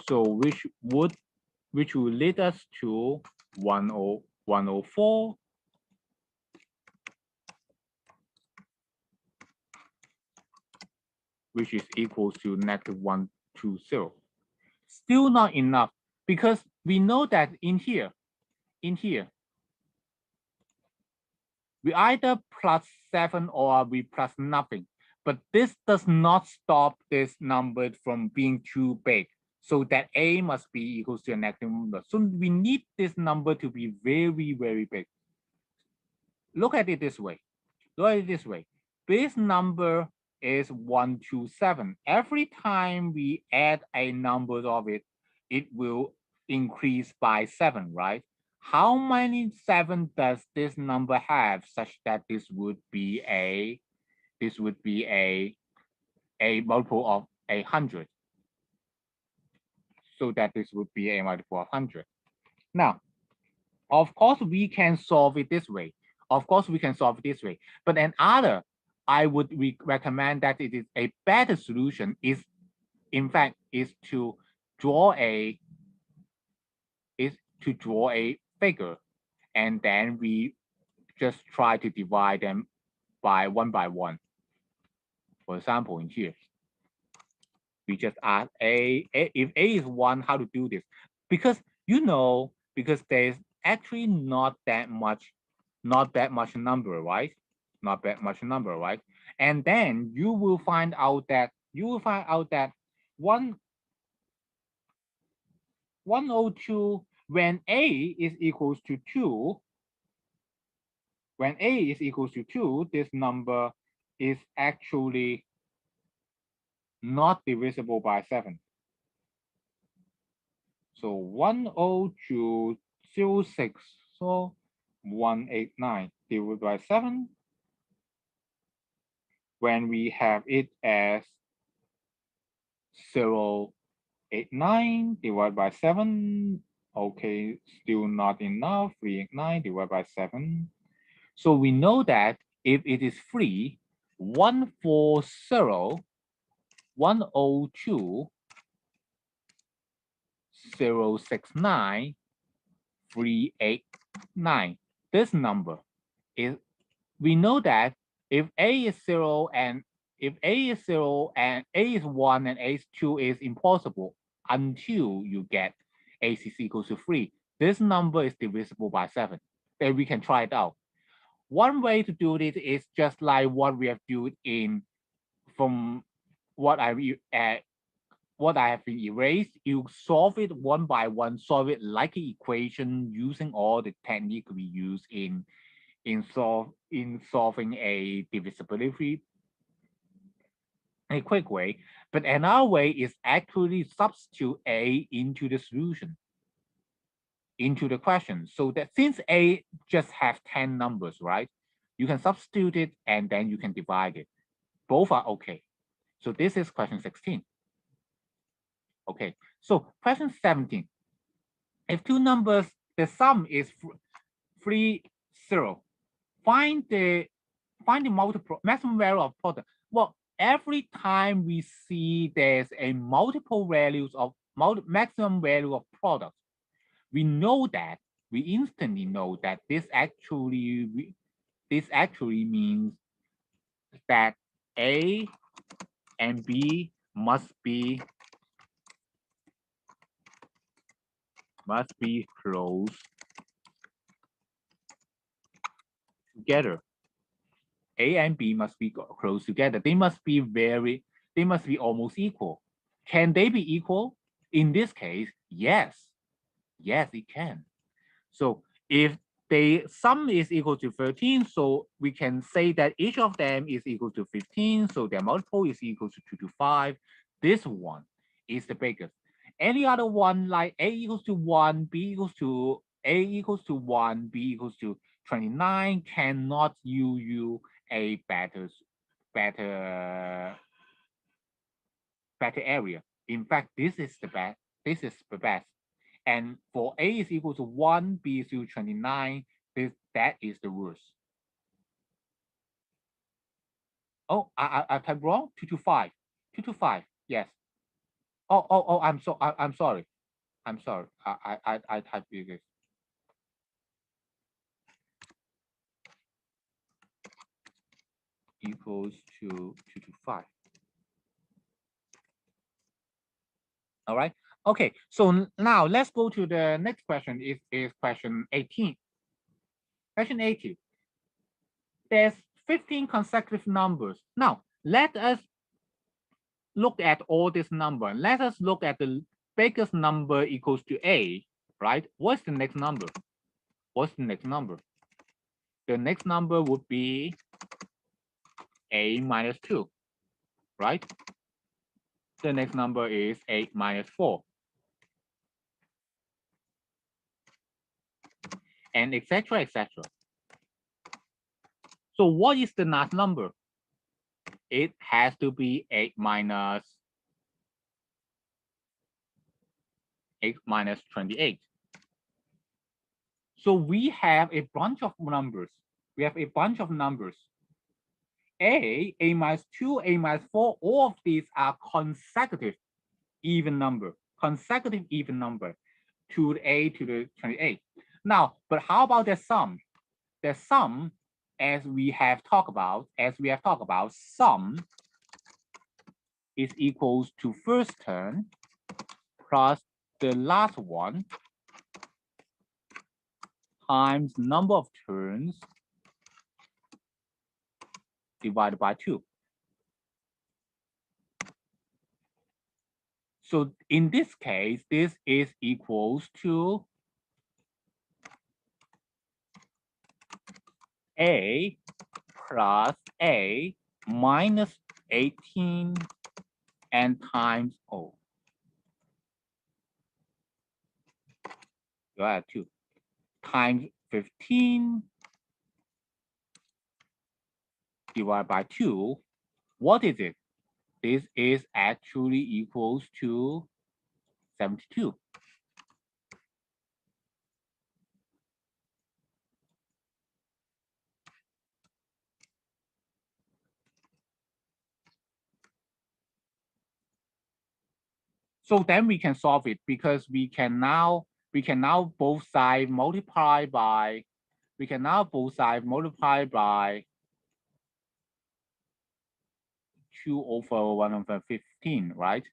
So which will lead us to 104, which is equals to negative 120. Still not enough, because we know that in here, we either plus 7 or we plus nothing. But this does not stop this number from being too big. So that A must be equals to a negative number. So we need this number to be very, very big. Look at it this way. Look at it this way. This number is 127. Every time we add a number of it, it will increase by 7, right? How many 7 does this number have such that this would be a multiple of 100? So that this would be a multiple of 100. Now, of course, we can solve it this way. Of course, we can solve it this way. But another, I would recommend that it is a better solution is, in fact, is to draw a figure, and then we just try to divide them by one. For example, in here, we just ask if A is 1, how to do this? Because because there's actually not that much number, right? Not that much number, right? And then you will find out that 102, when A is equals to 2, this number is actually not divisible by 7. So 102.06, so 189 divided by 7. When we have it as 0.89 divided by 7, okay, still not enough. 389 divided by 7. So we know that if it is free, 140.102.069.389. This number is, we know that if A is 0 and A is 1 and A is 2 is impossible until you get A is equals to 3. This number is divisible by 7. Then we can try it out. One way to do this is just like what we have done from what I have been erased. You solve it one by one, solve it like an equation using all the technique we use in solving a divisibility a quick way. But another way is actually substitute A into the solution, into the question. So that since A just have 10 numbers, right? You can substitute it and then you can divide it. Both are okay. So this is question 16. Okay, so question 17. If two numbers, the sum is 3, 0. Find the maximum value of product. Well, every time we see there's a multiple values of maximum value of product, we instantly know that this actually means that A and B must be close together. A and B must be close together. They must be almost equal. Can they be equal? In this case, yes. Yes, it can. So if the sum is equal to 13, so we can say that each of them is equal to 15, so their multiple is equal to 2 to 5. This one is the biggest. Any other one like A equals to 1, B equals to 29 cannot yield you a better area. In fact, this is the best. And for A is equal to 1, B is equal to 29, that is the worst. Oh, I typed wrong. 2 to 5. 2 to 5. Yes. Oh, I'm sorry. I'm sorry. I typed this. Equals to 2 to 5. All right. Okay. So now let's go to the next question. Is question 18. Question 18. There's 15 consecutive numbers. Now let us look at all this number. Let us look at the biggest number equals to A, right? What's the next number? What's the next number? The next number would be A minus 2, right? The next number is 8 minus 4. and etc. etc. So what is the last number? It has to be 8 minus 28. So we have a bunch of numbers. We have a bunch of numbers. A minus 2, A minus 4, all of these are consecutive even number, consecutive even number to the A to the 28. Now, but how about the sum? The sum, as we have talked about, sum is equals to first term plus the last one times number of turns divided by 2. So in this case, this is equals to A plus A minus 18 and times O. You add 2 times 15 divided by 2. What is it? This is actually equals to 72. So then we can solve it because we can now both sides multiply by 2 over 1 over 15, right?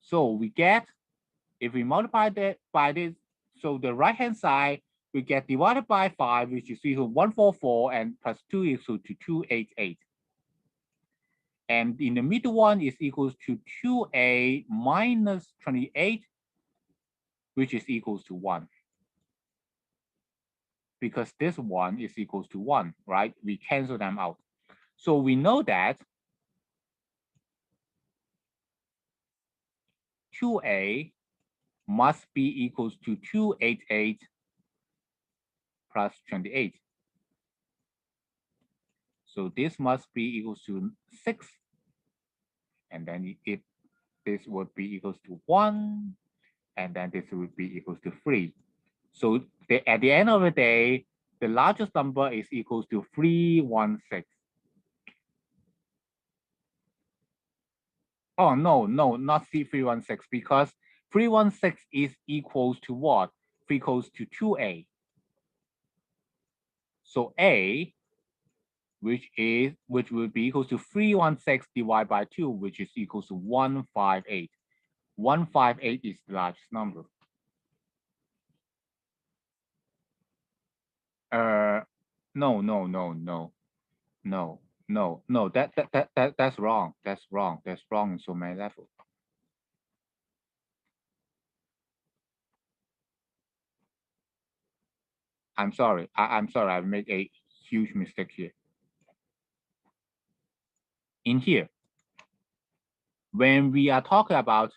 So we get, if we multiply that by this, so the right hand side we get divided by 5, which is equal to 144, and plus 2 is equal to 288. And in the middle one is equals to 2A minus 28, which is equals to 1. Because this one is equals to 1, right? We cancel them out. So we know that 2A must be equals to 288 plus 28. So this must be equals to 6. And then if this would be equals to 1, and then this would be equals to 3. So at the end of the day, the largest number is equals to 316. Oh, no, not 316, because 316 is equals to what? Equals to 2A. So A, which will be equals to 316 divided by 2, which is equals to 158. 158 is the largest number. No. That's wrong. That's wrong in so many levels. I'm sorry. I'm sorry. I made a huge mistake here. In here, when we are talking about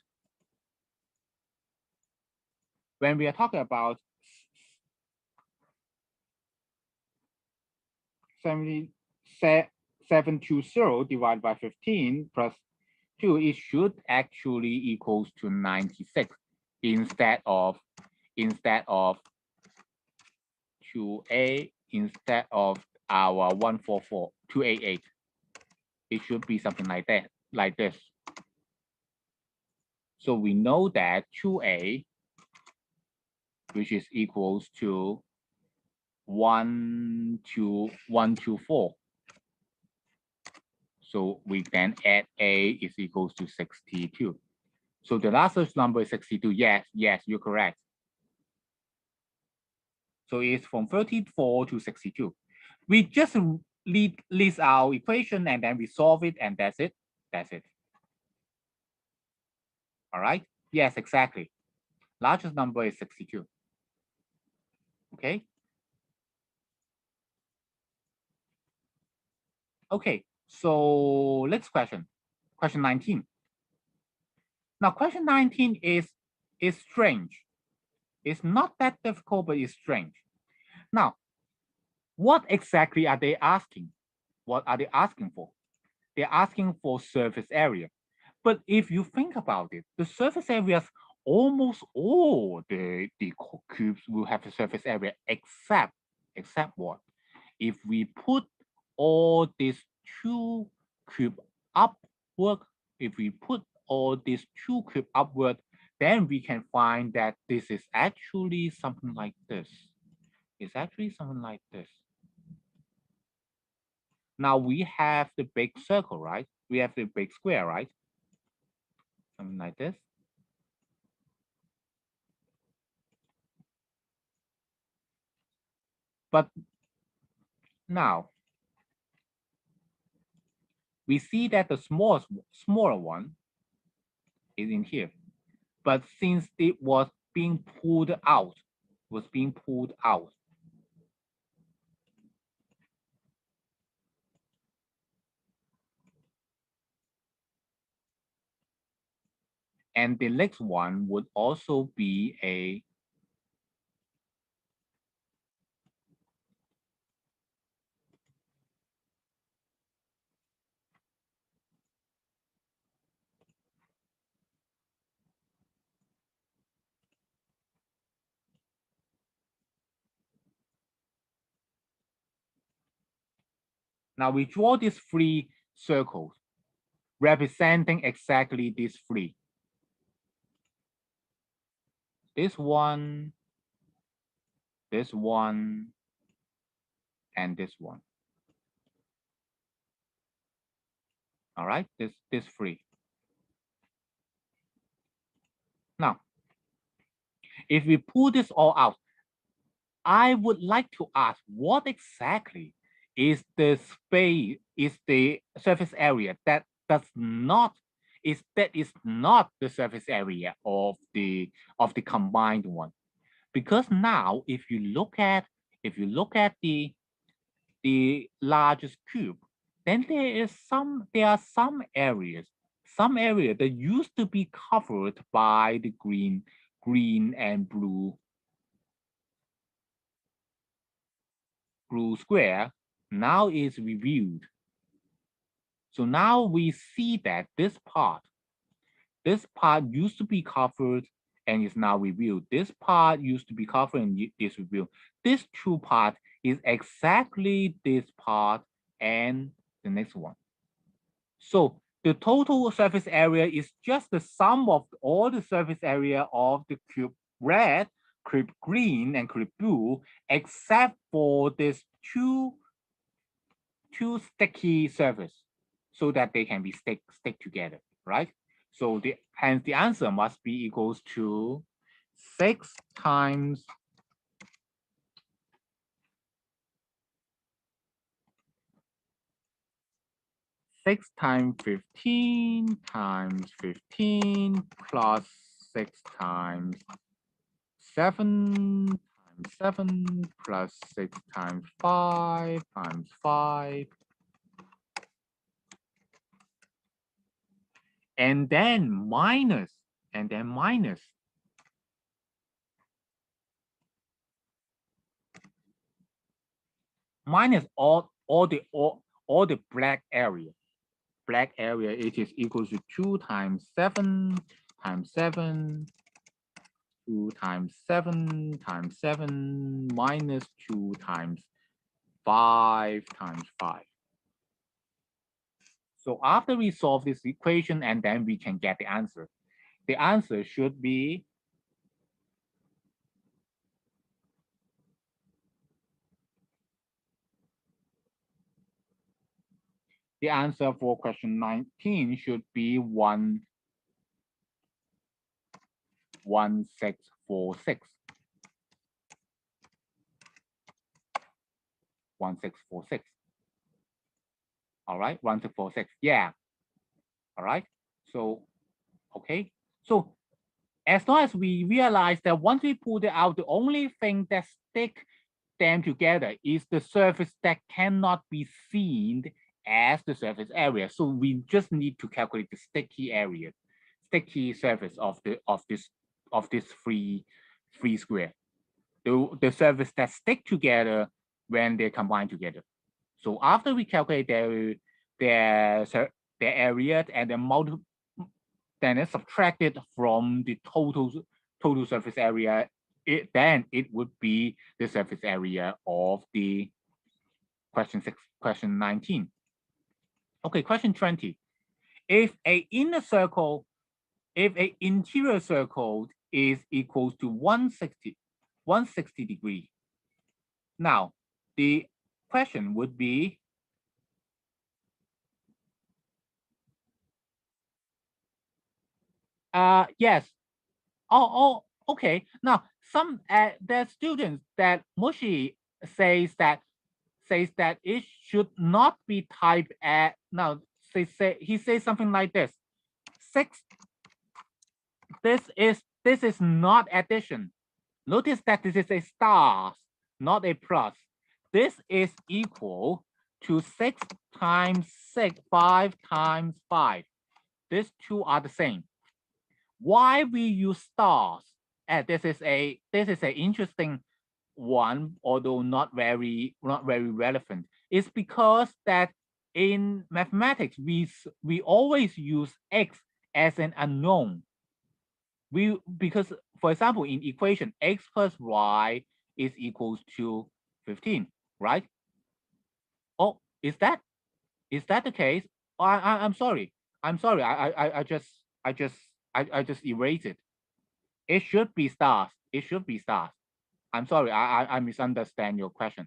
720 divided by 15 plus 2, it should actually equals to 96 instead of 2A, instead of our 144, 288. It should be something like that, like this. So we know that 2A, which is equals to 124. So we then add A is equals to 62. So the last number is 62. Yes, you're correct. So it's from 34 to 62. We just list our equation and then we solve it, and that's it. All right. Yes, exactly. Largest number is 62. Okay. Okay. So next question, question 19. Now, question 19 is It's strange. It's not that difficult, but it's strange. Now, what exactly are they asking? What are they asking for? They're asking for surface area. But if you think about it, the surface areas, almost all the cubes will have a surface area except what? If we put all these two cube upward, if we put all these two cube upward, then we can find that this is actually something like this. It's actually something like this. Now we have the big circle, right? We have the big square, right? Something like this. But now we see that the smaller one is in here. But since it was being pulled out, and the next one would also be a now we draw these three circles representing exactly these three. This one, and this one. All right, this three. Now, if we pull this all out, I would like to ask what exactly is the space, is the surface area that does not is not the surface area of the combined one. Because now if you look at the largest cube, then there are some areas that used to be covered by the green and blue square, now is reviewed. So now we see that this part used to be covered and is now reviewed. This part used to be covered and is reviewed. This two part is exactly this part and the next one. So the total surface area is just the sum of all the surface area of the cube red, cube green, and cube blue, except for this two sticky surface, so that they can be stick together, right? So hence the answer must be equals to 6 times 6 times 15 times 15 plus 6 times 7 times 7 plus 6 times 5 times 5. And then minus all the black area. Black area, it is equal to 2 times 7 times 7, 2 times 7 times 7 minus 2 times 5 times 5. So after we solve this equation, and then we can get the answer. The answer should be the answer for question 19 should be 1646. 1646. All right, 1646. Yeah. All right. So, okay. So as long as we realize that once we pull it out, the only thing that stick them together is the surface that cannot be seen as the surface area. So we just need to calculate the sticky area, sticky surface of three square. The surface that stick together when they combine together. So after we calculate their area and the then it's subtracted from the total surface area. Then it would be the surface area of the question 19. Okay, question 20. If a inner circle, if a interior circle is equals to 160 degree. Now, the question would be, yes. Okay. Now, some the students that Mushi says that it should not be typed at. Now, he says something like this: 6. This is not addition. Notice that this is a star, not a plus. This is equal to 6 times 6, 5 times 5. These two are the same. Why we use stars? And this is an interesting one, although not very relevant. It's because that in mathematics we always use x as an unknown. Because for example in equation x plus y is equals to 15, right? Oh, is that the case? Oh, I'm sorry. I just erased it. It should be stars. It should be stars. I'm sorry. I misunderstand your question.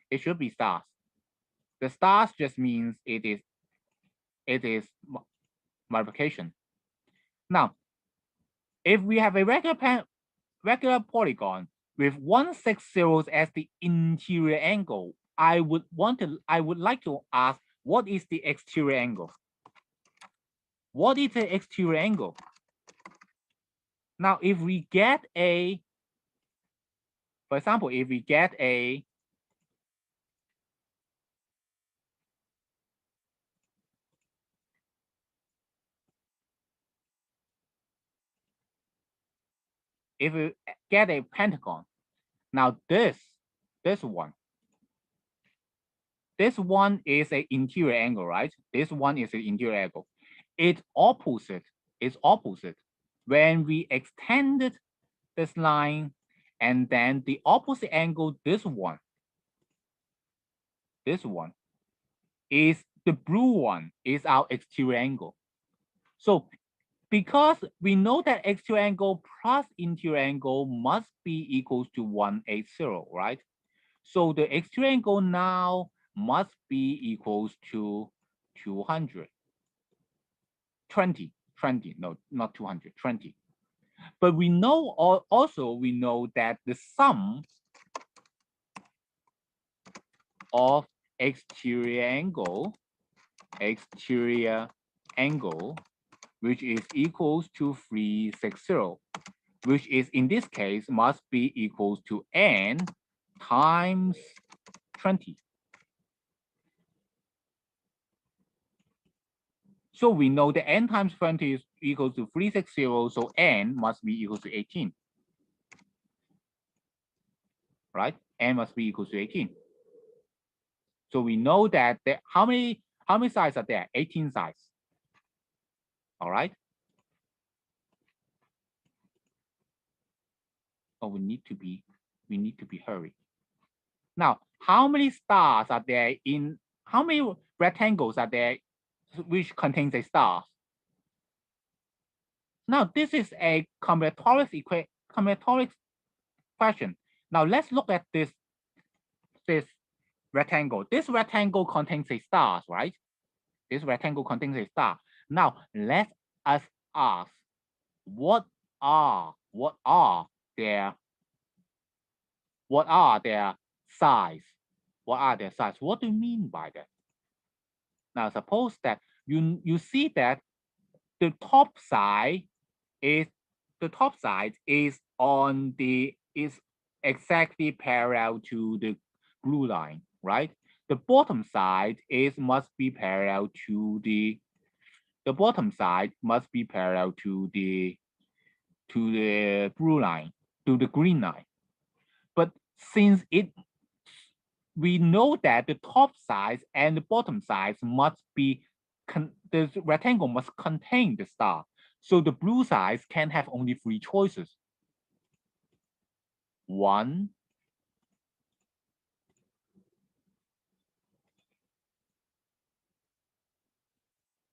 It should be stars. The stars just means it is multiplication. Now, if we have a regular polygon with 160 as the interior angle, I would like to ask, what is the exterior angle? What is the exterior angle? Now, if we get a, for example, if we get a pentagon, now this one is an interior angle, right? This one is an interior angle. It's opposite. When we extended this line, and then the opposite angle, this one is the blue one, is our exterior angle. So because we know that exterior angle plus interior angle must be equals to 180, right? So the exterior angle now must be equals to 200. 20, no, not 200, 20. But we know also that the sum of exterior angle, which is equals to 360, which is in this case must be equals to n times 20. So we know that n times 20 is equal to 360, so n must be equal to 18. Right? N must be equal to 18. So we know that how many sides are there? 18 sides. All right. Oh, we need to be hurried. Now, how many stars are there in, how many rectangles are there which contains a star? Now, this is a combinatorics question. Now, let's look at this rectangle. This rectangle contains a star, right? This rectangle contains a star. Now, let us ask, what are their size? What are their size? What do you mean by that? Now, suppose that you see that the top side is exactly parallel to the blue line, right? The bottom side must be parallel to the to the blue line, to the green line. But since we know that the top size and the bottom size must be, the rectangle must contain the star. So the blue size can have only 3 choices. 1,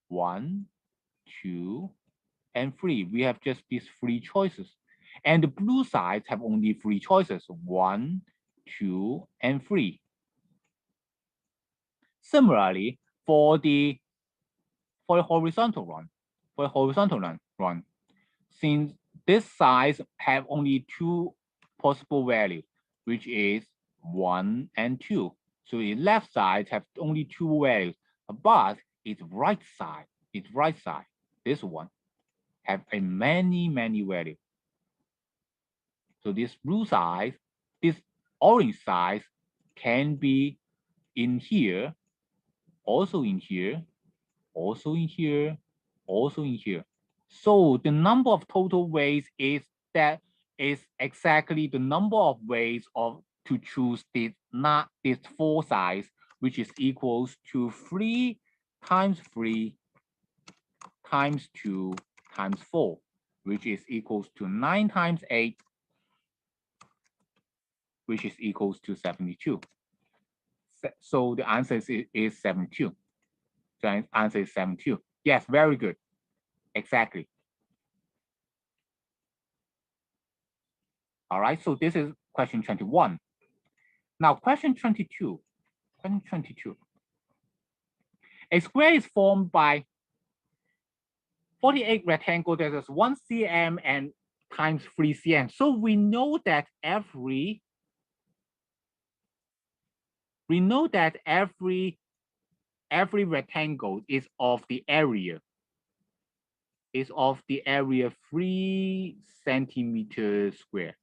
1, 2, and 3. We have just these 3 choices. And the blue sides have only 3 choices, 1, 2, and 3. Similarly, for the horizontal run, since this size have only 2 possible values, which is 1 and 2. So the left side have only 2 values, but its right side, this one, have a many values. So this blue side, this orange side can be in here, also in here, also in here, also in here. So the number of total ways is exactly the number of ways to choose this 4 sides, which is equals to 3 times 3 times 2 times 4, which is equals to 9 times 8, which is equals to 72. So the answer is 72. The answer is 72. Yes, very good. Exactly. All right, so this is question 21. Now, question 22. Question 22. A square is formed by 48 rectangles that is 1 cm and times 3 cm. So we know that every rectangle is of the area 3 centimeters square,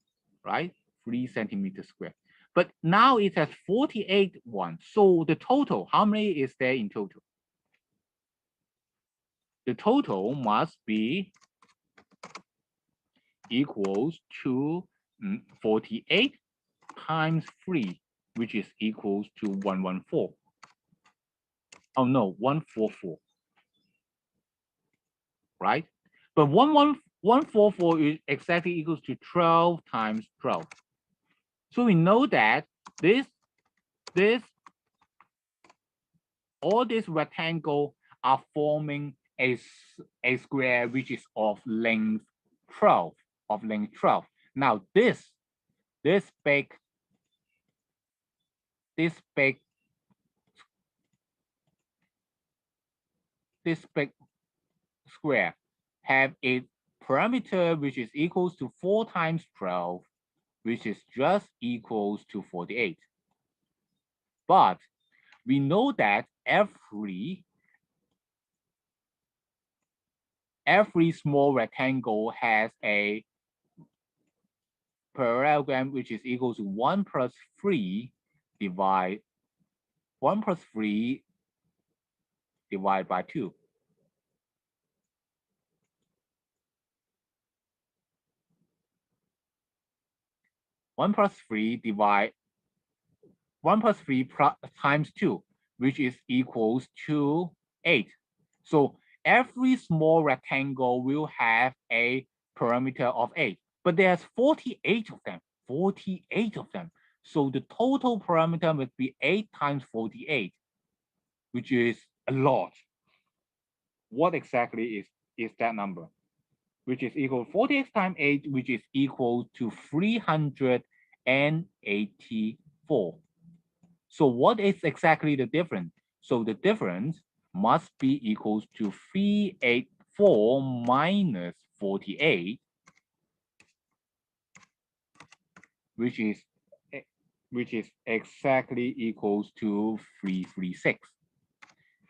right? 3 centimeters square. But now it has 48 ones. So the total, how many is there in total? The total must be equals to 48 times 3, which is equals to 114. Oh no, 144. Right? But 144 is exactly equals to 12 times 12. So we know that all these rectangles are forming a square which is of length 12. Now this big square have a parameter which is equals to 4 times 12, which is just equals to 48. But we know that every small rectangle has a parallelogram which is equal to 1 plus 3 divided by 2. 1 plus 3 times 2, which is equals to 8. So every small rectangle will have a parameter of 8, but there's 48 of them. 48 of them. So the total parameter must be 8 times 48, which is a lot. What exactly is that number? Which is equal to 48 times 8, which is equal to 384. So what is exactly the difference? So the difference must be equals to 384 minus 48, which is exactly equals to 336.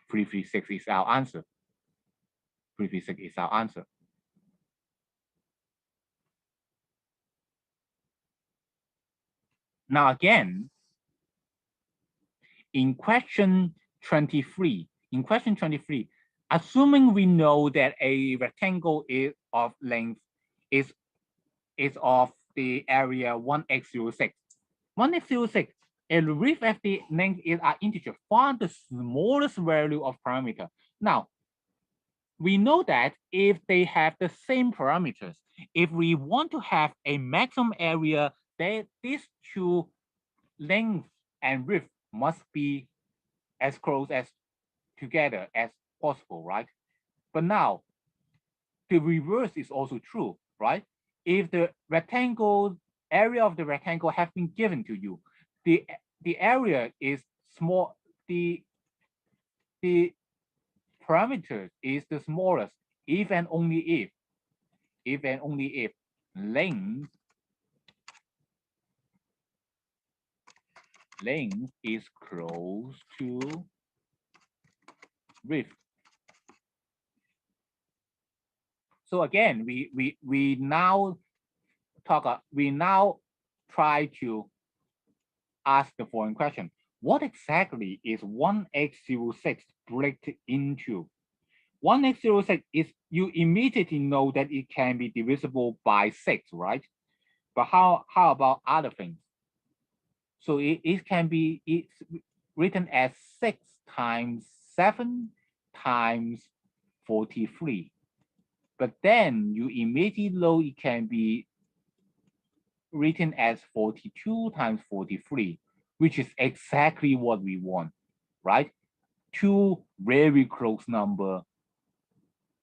336 is our answer. 336 is our answer. Now again, in question 23, assuming we know that a rectangle is of length is is of the area 1x06. 1x06, if the length is an integer, find the smallest value of parameter. Now, we know that if they have the same parameters, if we want to have a maximum area, then these two length and width must be as close as together as possible, right? But now, the reverse is also true, right? If the rectangle area of the rectangle have been given to you, the area is small, the parameter is the smallest if and only if length is close to width. So again, we now try to ask the following question: what exactly is 1x06 break into? 1x06 is, you immediately know that it can be divisible by 6, right? But how about other things? So it's written as 6 times 7 times 43. But then you immediately know it can be written as 42 times 43, which is exactly what we want, right? Two very close numbers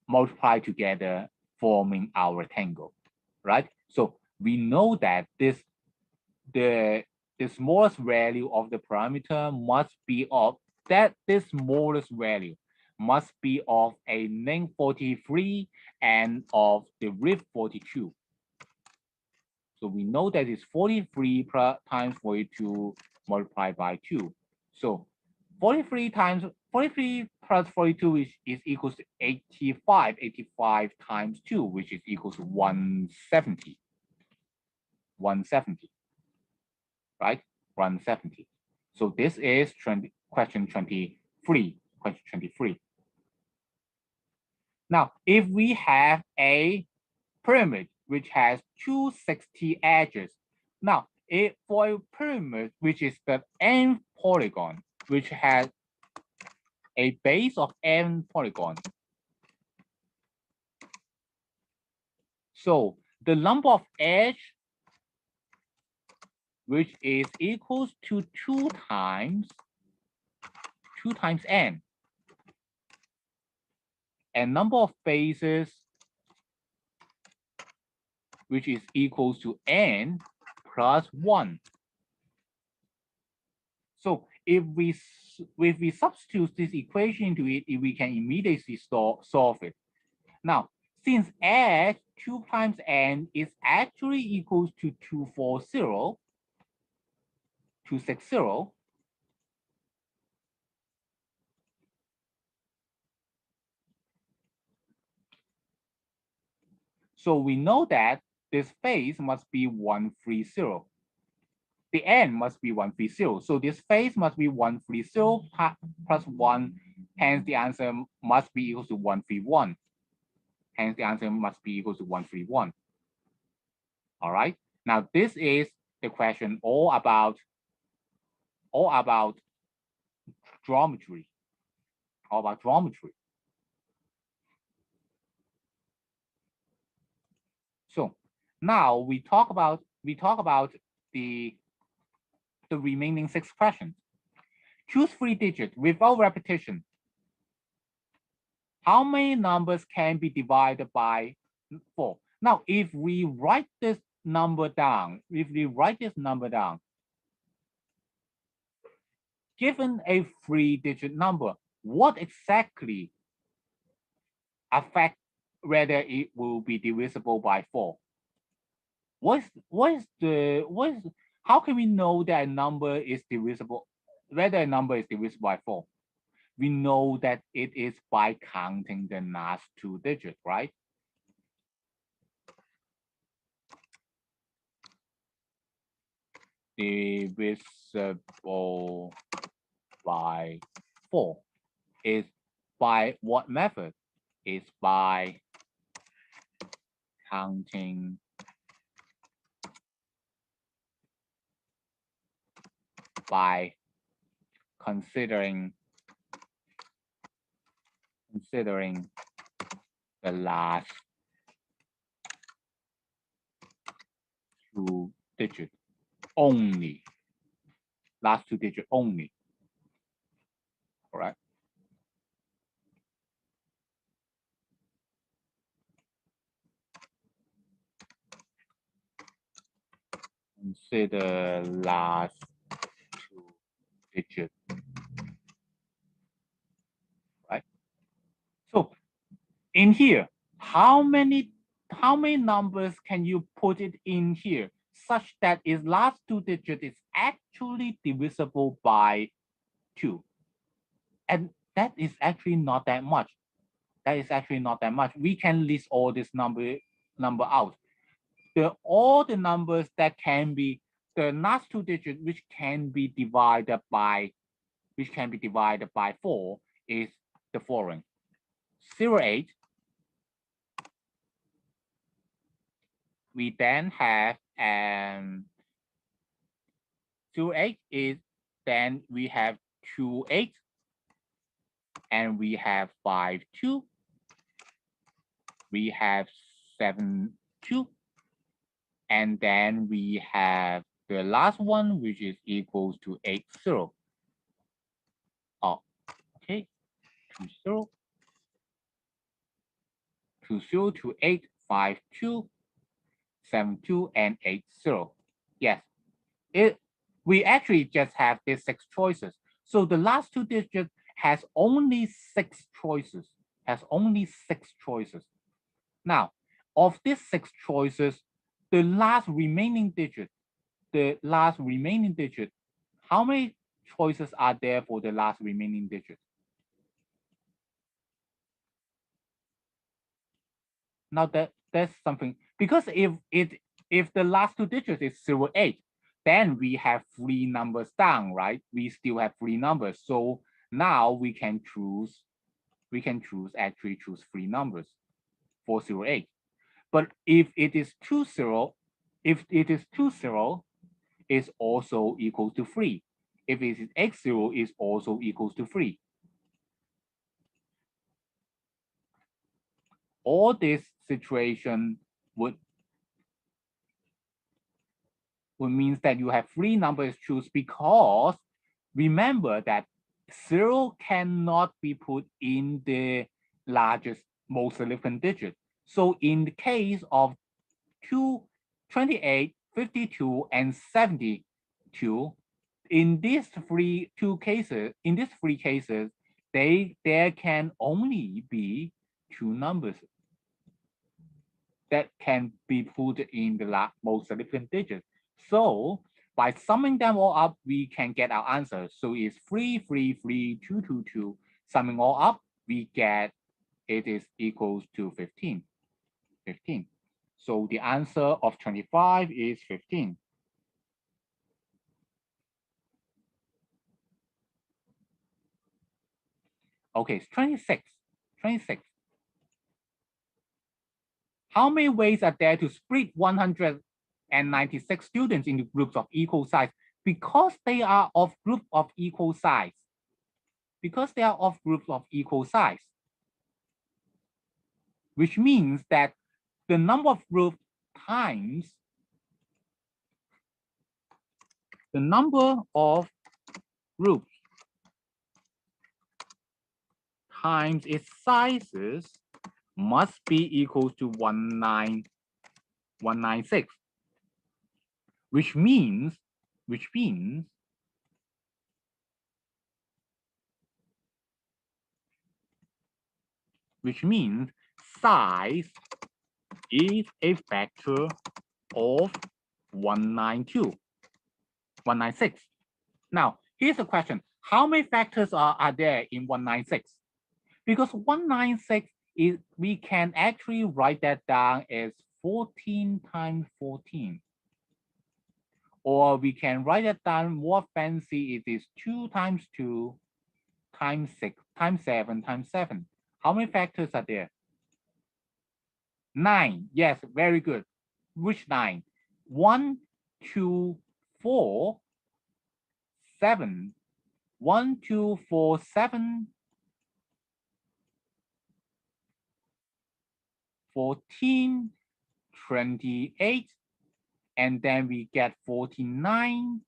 multiply together, forming our rectangle, right? So we know that the smallest value of the parameter must be of this smallest value must be of a length 43 and of the width 42. So we know that it's 43 times 42 multiplied by 2. So 43 plus 42 is equals to 85. 85 times 2, which is equals to 170. 170, right? 170. So this is question 23. Question 23. Now, if we have a pyramid which has 260 edges, now for a pyramid which is the n polygon, which has a base of n polygon, so the number of edge, which is equals to 2 times n, and number of bases, which is equals to n plus 1. So if we substitute this equation into it, we can immediately solve it. Now, since edge 2 times n is actually equals to 240, 260, so we know that this face must be 130. The n must be 130. So this face must be 130 plus 1. Hence, the answer must be equal to 131. Hence, the answer must be equal to 131. All right. Now, this is the question all about geometry. All about geometry. So now we talk about the remaining 6 questions. Choose 3 digits without repetition. How many numbers can be divided by 4? Now, if we write this number down, given a 3-digit number, what exactly affects whether it will be divisible by 4? How can we know that a number is divisible, whether a number is divisible by 4? We know that it is by counting the last 2 digits, right? Divisible by 4 is by what method? Is by counting by considering the last two digits only. Last two digits only. All right. Consider last two digits. Right. So in here, how many numbers can you put it in here such that its last two digits is actually divisible by 2? And that is actually not that much. That is actually not that much. We can list all this number out. All the numbers that can be the last two digits which can be divided by 4 is the following: 08. We then have 08 is then we have 28 and we have 52. We have 72. And then we have the last one, which is equals to 80. Oh, okay. 20, 28, 52, 72, and 80. Yes, we actually just have these 6 choices. So the last two digits has only 6 choices. Now, of these 6 choices, the last remaining digit, how many choices are there for the last remaining digit? Now that's something, because if the last two digits is 08, then we have 3 numbers down, right? We still have 3 numbers. So now we can choose 3 numbers for 08. But if it is 20, it's also equal to 3. If it is 80, it's also equals to 3. All this situation would means that you have 3 numbers to choose, because remember that 0 cannot be put in the largest, most significant digit. So in the case of 28, 52, and 72, in these three cases, there can only be 2 numbers that can be put in the most significant digit. So by summing them all up, we can get our answer. So it's 3, 3, 3, 2, 2, 2. Summing all up, we get it is equals to 15. 15. So the answer of 25 is 15. Okay, it's 26. 26. How many ways are there to split 196 students into groups of equal size? Because they are of group of equal size. Which means that the number of groups times the number of groups times its sizes must be equal to 196, which means size is a factor of 196. Now, here's the question. How many factors are there in 196? Because 196 is, we can actually write that down as 14 times 14. Or we can write it down more fancy, it is 2 times 2 times 6 times 7 times 7. How many factors are there? 9. Yes, very good. Which 9? 1, 2, 4, 7, 1, 2, 4, 7, 14, 28, and then we get 49,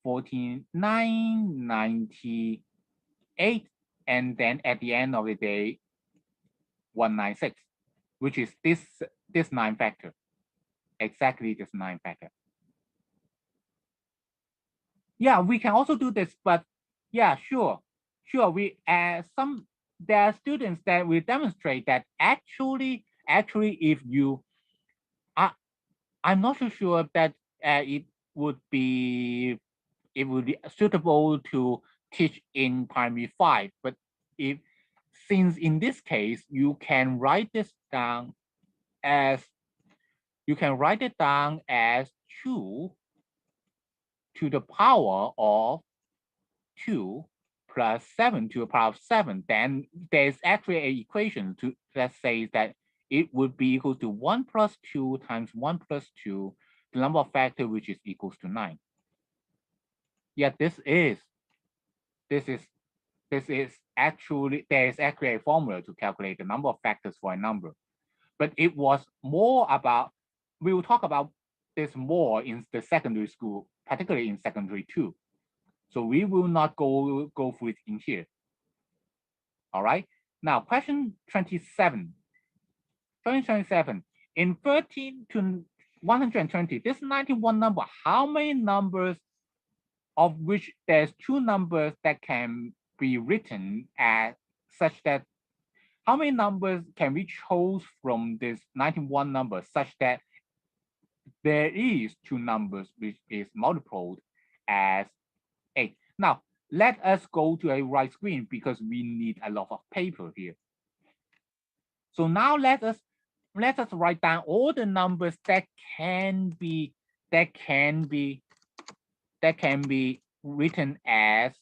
49, 98, and then at the end of the day, 196, which is this 9 factor, exactly this 9 factor. Yeah, we can also do this, but yeah, sure. We there are students that will demonstrate that actually if you I'm not so sure that it would be suitable to teach in primary 5, but since in this case you can write this down as 2 to the power of 2 plus 7 to the power of 7, then there's actually an equation that says that it would be equal to 1 plus 2 times 1 plus 2, the number of factors, which is equals to 9. Yeah, this is actually, there is actually a formula to calculate the number of factors for a number. But it was more about, we will talk about this more in the secondary school, particularly in secondary 2. So we will not go through it in here. All right. Now, question 27. Question 27. In 13 to 120, this 91 number, how many numbers of which there's 2 numbers that can be written as such that, how many numbers can we choose from this 91 number such that there is 2 numbers which is multiplied as 8? Now, let us go to a right screen because we need a lot of paper here. So now let us write down all the numbers that can be written as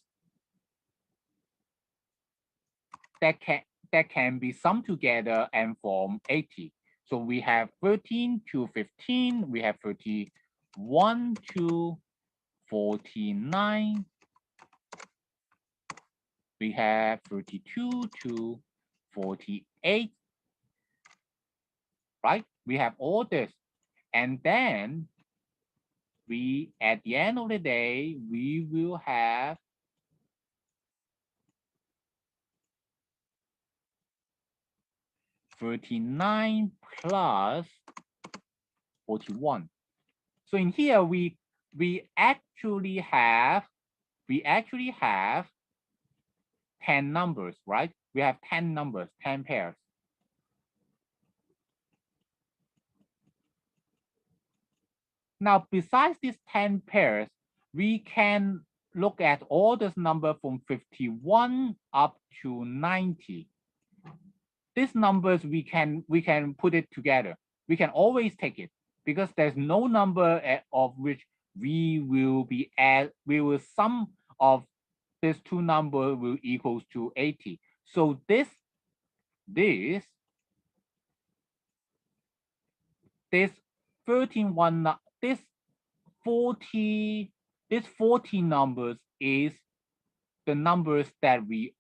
that can be summed together and form 80. So we have 13 to 15, we have 31 to 49, we have 32 to 48, right? We have all this. And then we, at the end of the day, we will have 39 plus 41. So in here, we actually have 10 numbers, right? We have 10 numbers, 10 pairs. Now, besides these 10 pairs, we can look at all this number from 51 up to 90. These numbers, we can put it together. We can always take it because there's no number of which we will sum of these 2 numbers will equals to 80. So this 40 numbers is the numbers that we,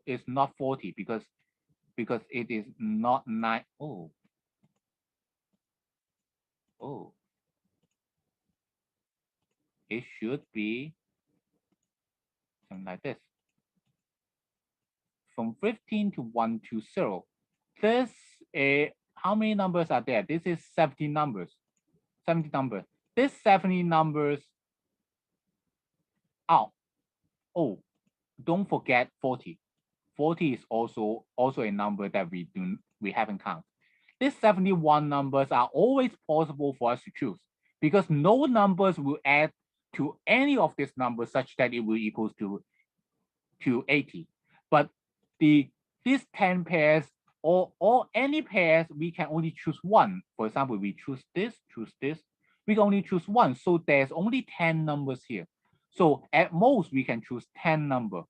it's not 40 because it is not 9. It should be something like this. From 15 to 120. This how many numbers are there? This is 70 numbers. 70 numbers. This 70 numbers. Don't forget 40. 40 is also a number that we haven't counted. These 71 numbers are always possible for us to choose because no numbers will add to any of these numbers such that it will equal to 80. But these 10 pairs or any pairs, we can only choose one. For example, we choose this, we can only choose one. So there's only 10 numbers here. So at most, we can choose 10 numbers.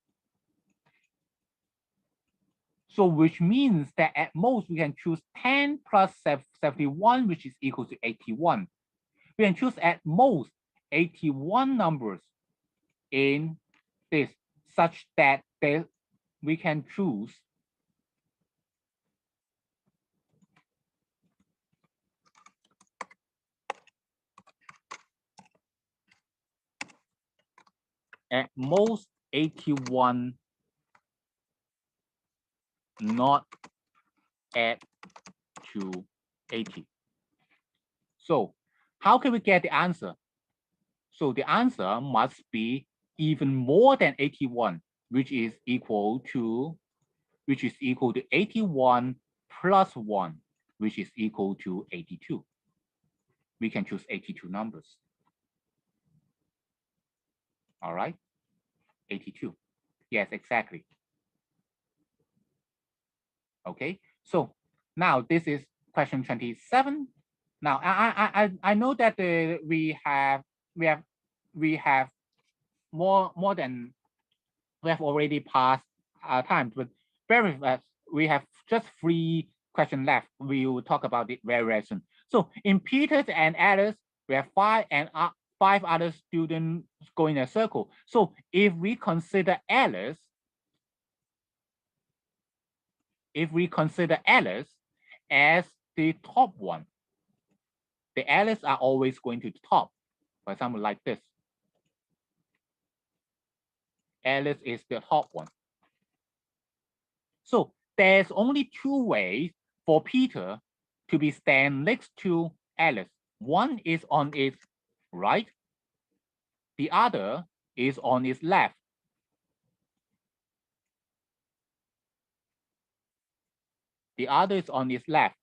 So which means that at most we can choose 10 plus 71, which is equal to 81. We can choose at most 81 numbers in this such that we can choose at most 81, not add to 80. So how can we get the answer? So the answer must be even more than 81, which is equal to 81 plus 1, which is equal to 82. We can choose 82 numbers. All right, 82. Yes, exactly. Okay, so now this is question 27. Now I know that we have more than we have already passed our time, but very fast. We have just 3 questions left. We will talk about it very soon. So in Peter's and Alice, we have 5 other students going in a circle. So if we consider Alice, as the top one, the Alice are always going to the top. For example, like this. Alice is the top one. So there's only 2 ways for Peter to be stand next to Alice. One is on its right, the other is on its left. The other is on its left.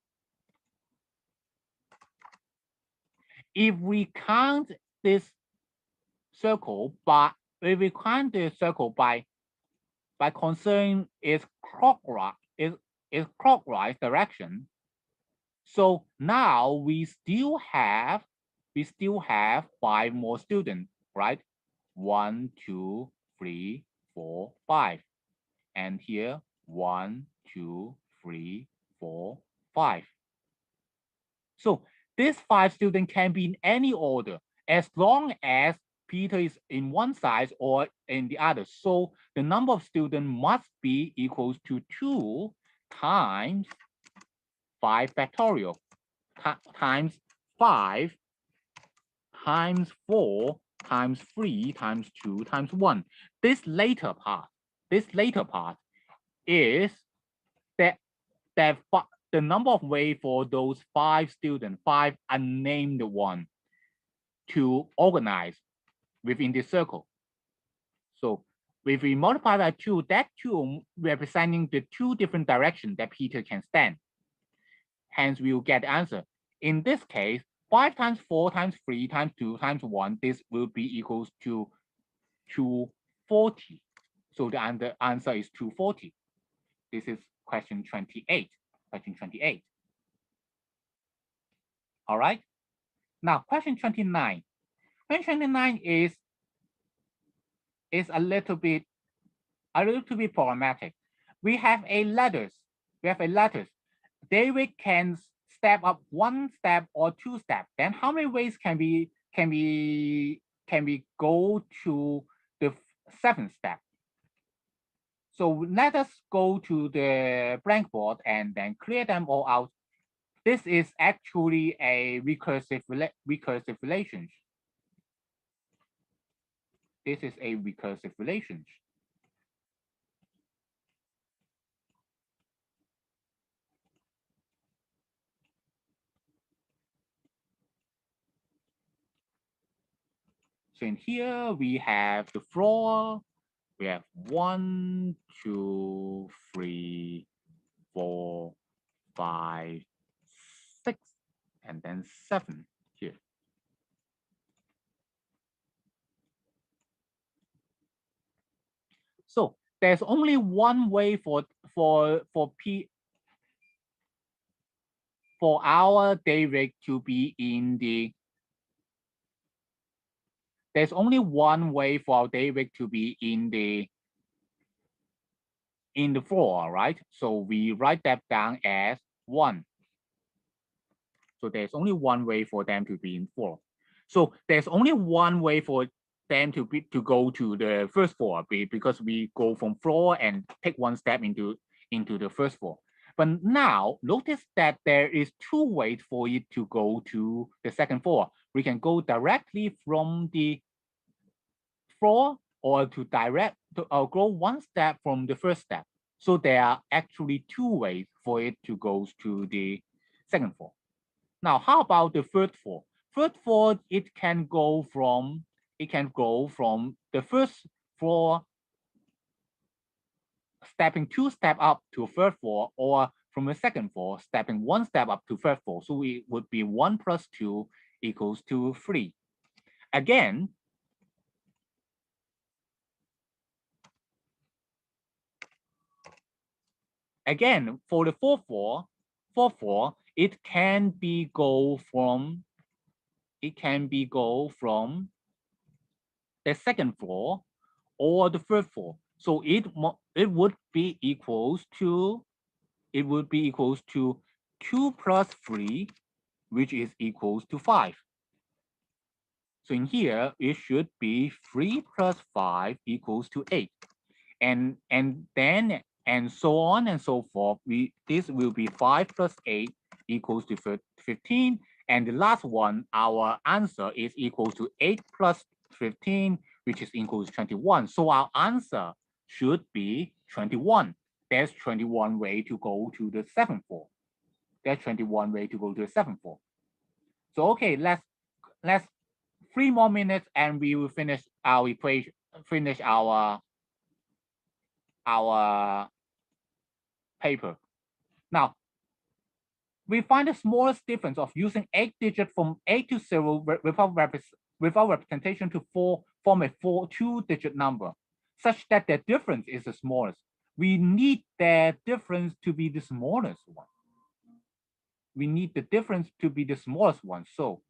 If we count this circle by considering its clockwise direction, so now we still have 5 more students, right? 1, 2, 3, 4, 5. And here 1, 2, 3, 4, 5. So these 5 students can be in any order as long as Peter is in one side or in the other. So the number of students must be equals to 2 times 5 factorial times 5 times 4 times 3 times 2 times 1. This later part is that the number of ways for those 5 students, 5 unnamed ones, to organize within this circle. So if we multiply by 2, that 2 representing the 2 different directions that Peter can stand. Hence, we will get the answer. In this case, 5 times 4 times 3 times 2 times 1, this will be equals to 240. So the answer is 240. This is question 28. Question 28. All right. Now, question 29. Question 29 is a little bit problematic. We have a letters. David can step up 1 step or 2 steps. Then how many ways can we go to the 7th step? So let us go to the blank board and then clear them all out. This is actually a recursive relationship. This is a recursive relationship. So in here we have the floor. We have 1, 2, 3, 4, 5, 6, and then 7 here. So there's only one way for our David to be in the. There's only one way for our David to be in the floor, right? So we write that down as 1. So there's only one way for them to be in 4. So there's only one way for them to go to the first floor because we go from floor and take one step into the first floor. But now notice that there is two ways for it to go to the second floor. We can go directly from the floor or to go one step from the first step. So there are actually two ways for it to go to the second floor. Now, how about the third floor? Third floor, it can go from the first floor, stepping two step up to third floor, or from the second floor, stepping one step up to third floor. So it would be 1 plus 2 equals to 3. Again, for the fourth floor, it can be go from the second floor or the third floor. So it would be equals to 2 plus 3, which is equals to 5. So in here, it should be 3 plus 5 equals to 8. And then and so on and so forth. This will be 5 plus 8 equals to 15. And the last one, our answer is equal to 8 plus 15, which is equal to 21. So our answer should be 21. There's 21 way to go to the seventh floor. There's 21 way to go to the seventh floor. So okay, let's 3 more minutes and we will finish our equation, finish our paper. Now, we find the smallest difference of using 8 digits from 8 to 0 without representation to form a 2-digit number, such that the difference is the smallest. We need the difference to be the smallest one. We need the difference to be the smallest one. So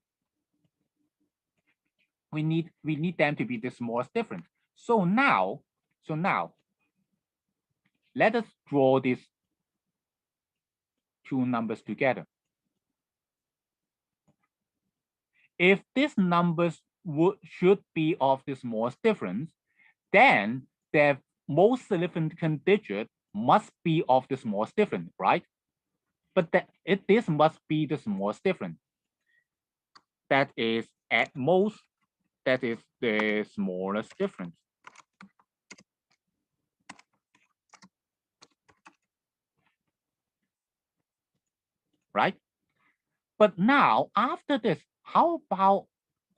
we need them to be the smallest difference. So now, let us draw these two numbers together. If these numbers should be of the smallest difference, then the most significant digit must be of the smallest difference, right? But this must be the smallest difference. That is at most, that is the smallest difference. Right? But now, after this, how about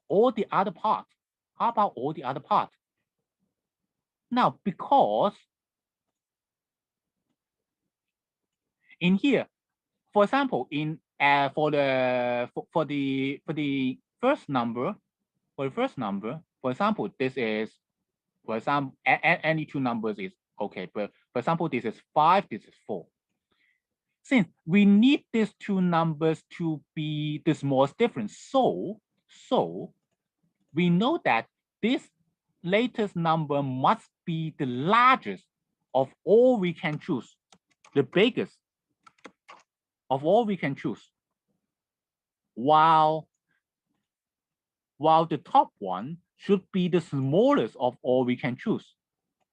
all the other parts? How about all the other parts? Now, because in here, for example, in for the first number, for example, this is, for example, any two numbers is okay. But for example, this is 5, this is 4. Since we need these two numbers to be the smallest difference, so we know that this latest number must be the largest of all we can choose, the biggest of all we can choose, while the top one should be the smallest of all we can choose.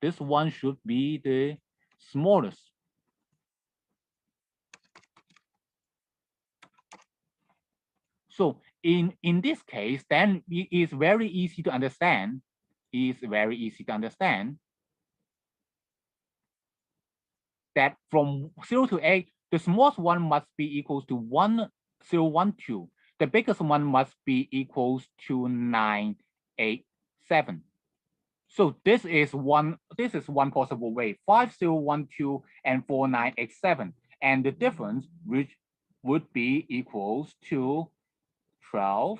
This one should be the smallest. So in this case, then it is very easy to understand. That from 0 to 8, the smallest one must be equals to 1, 0, 1, 2. The biggest one must be equals to 9, 8, 7. So this is one possible way: 5, 0, 1, 2, and 4, 9, 8, 7. And the difference, which would be equals to 12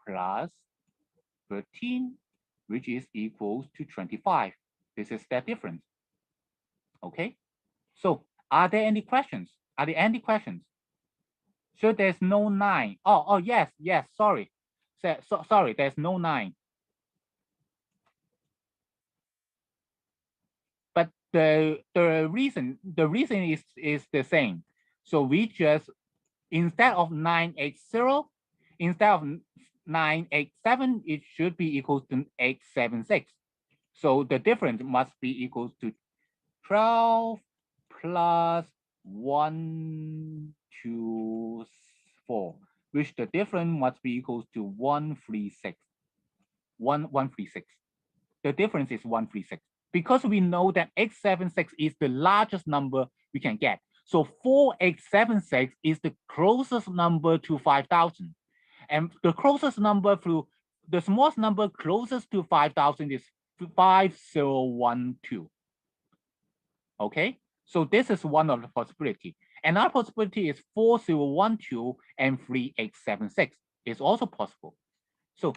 plus 13, which is equals to 25. This is that difference. Okay. So are there any questions? So there's no 9. Oh yes, sorry. Sorry, there's no 9. But the reason is the same. So we just, instead of 980, instead of 987, it should be equals to 876. So the difference must be equals to 12 plus 124, which the difference must be equals to 136. 136. The difference is 136. Because we know that 876 is the largest number we can get. So 4876 is the closest number to 5,000. And the closest number to the smallest number closest to 5,000 is 5012. Okay, so this is one of the possibility. Another possibility is 4012 and 3876 is also possible. So,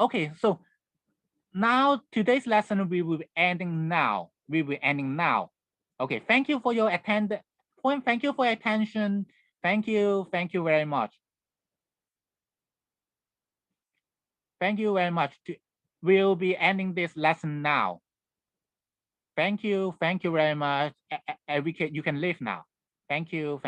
okay, so now today's lesson we will be ending now. We will ending now. Okay, thank you for your Thank you for your attention. Thank you very much. Thank you very much. We'll be ending this lesson now. Thank you very much. You can leave now. Thank you.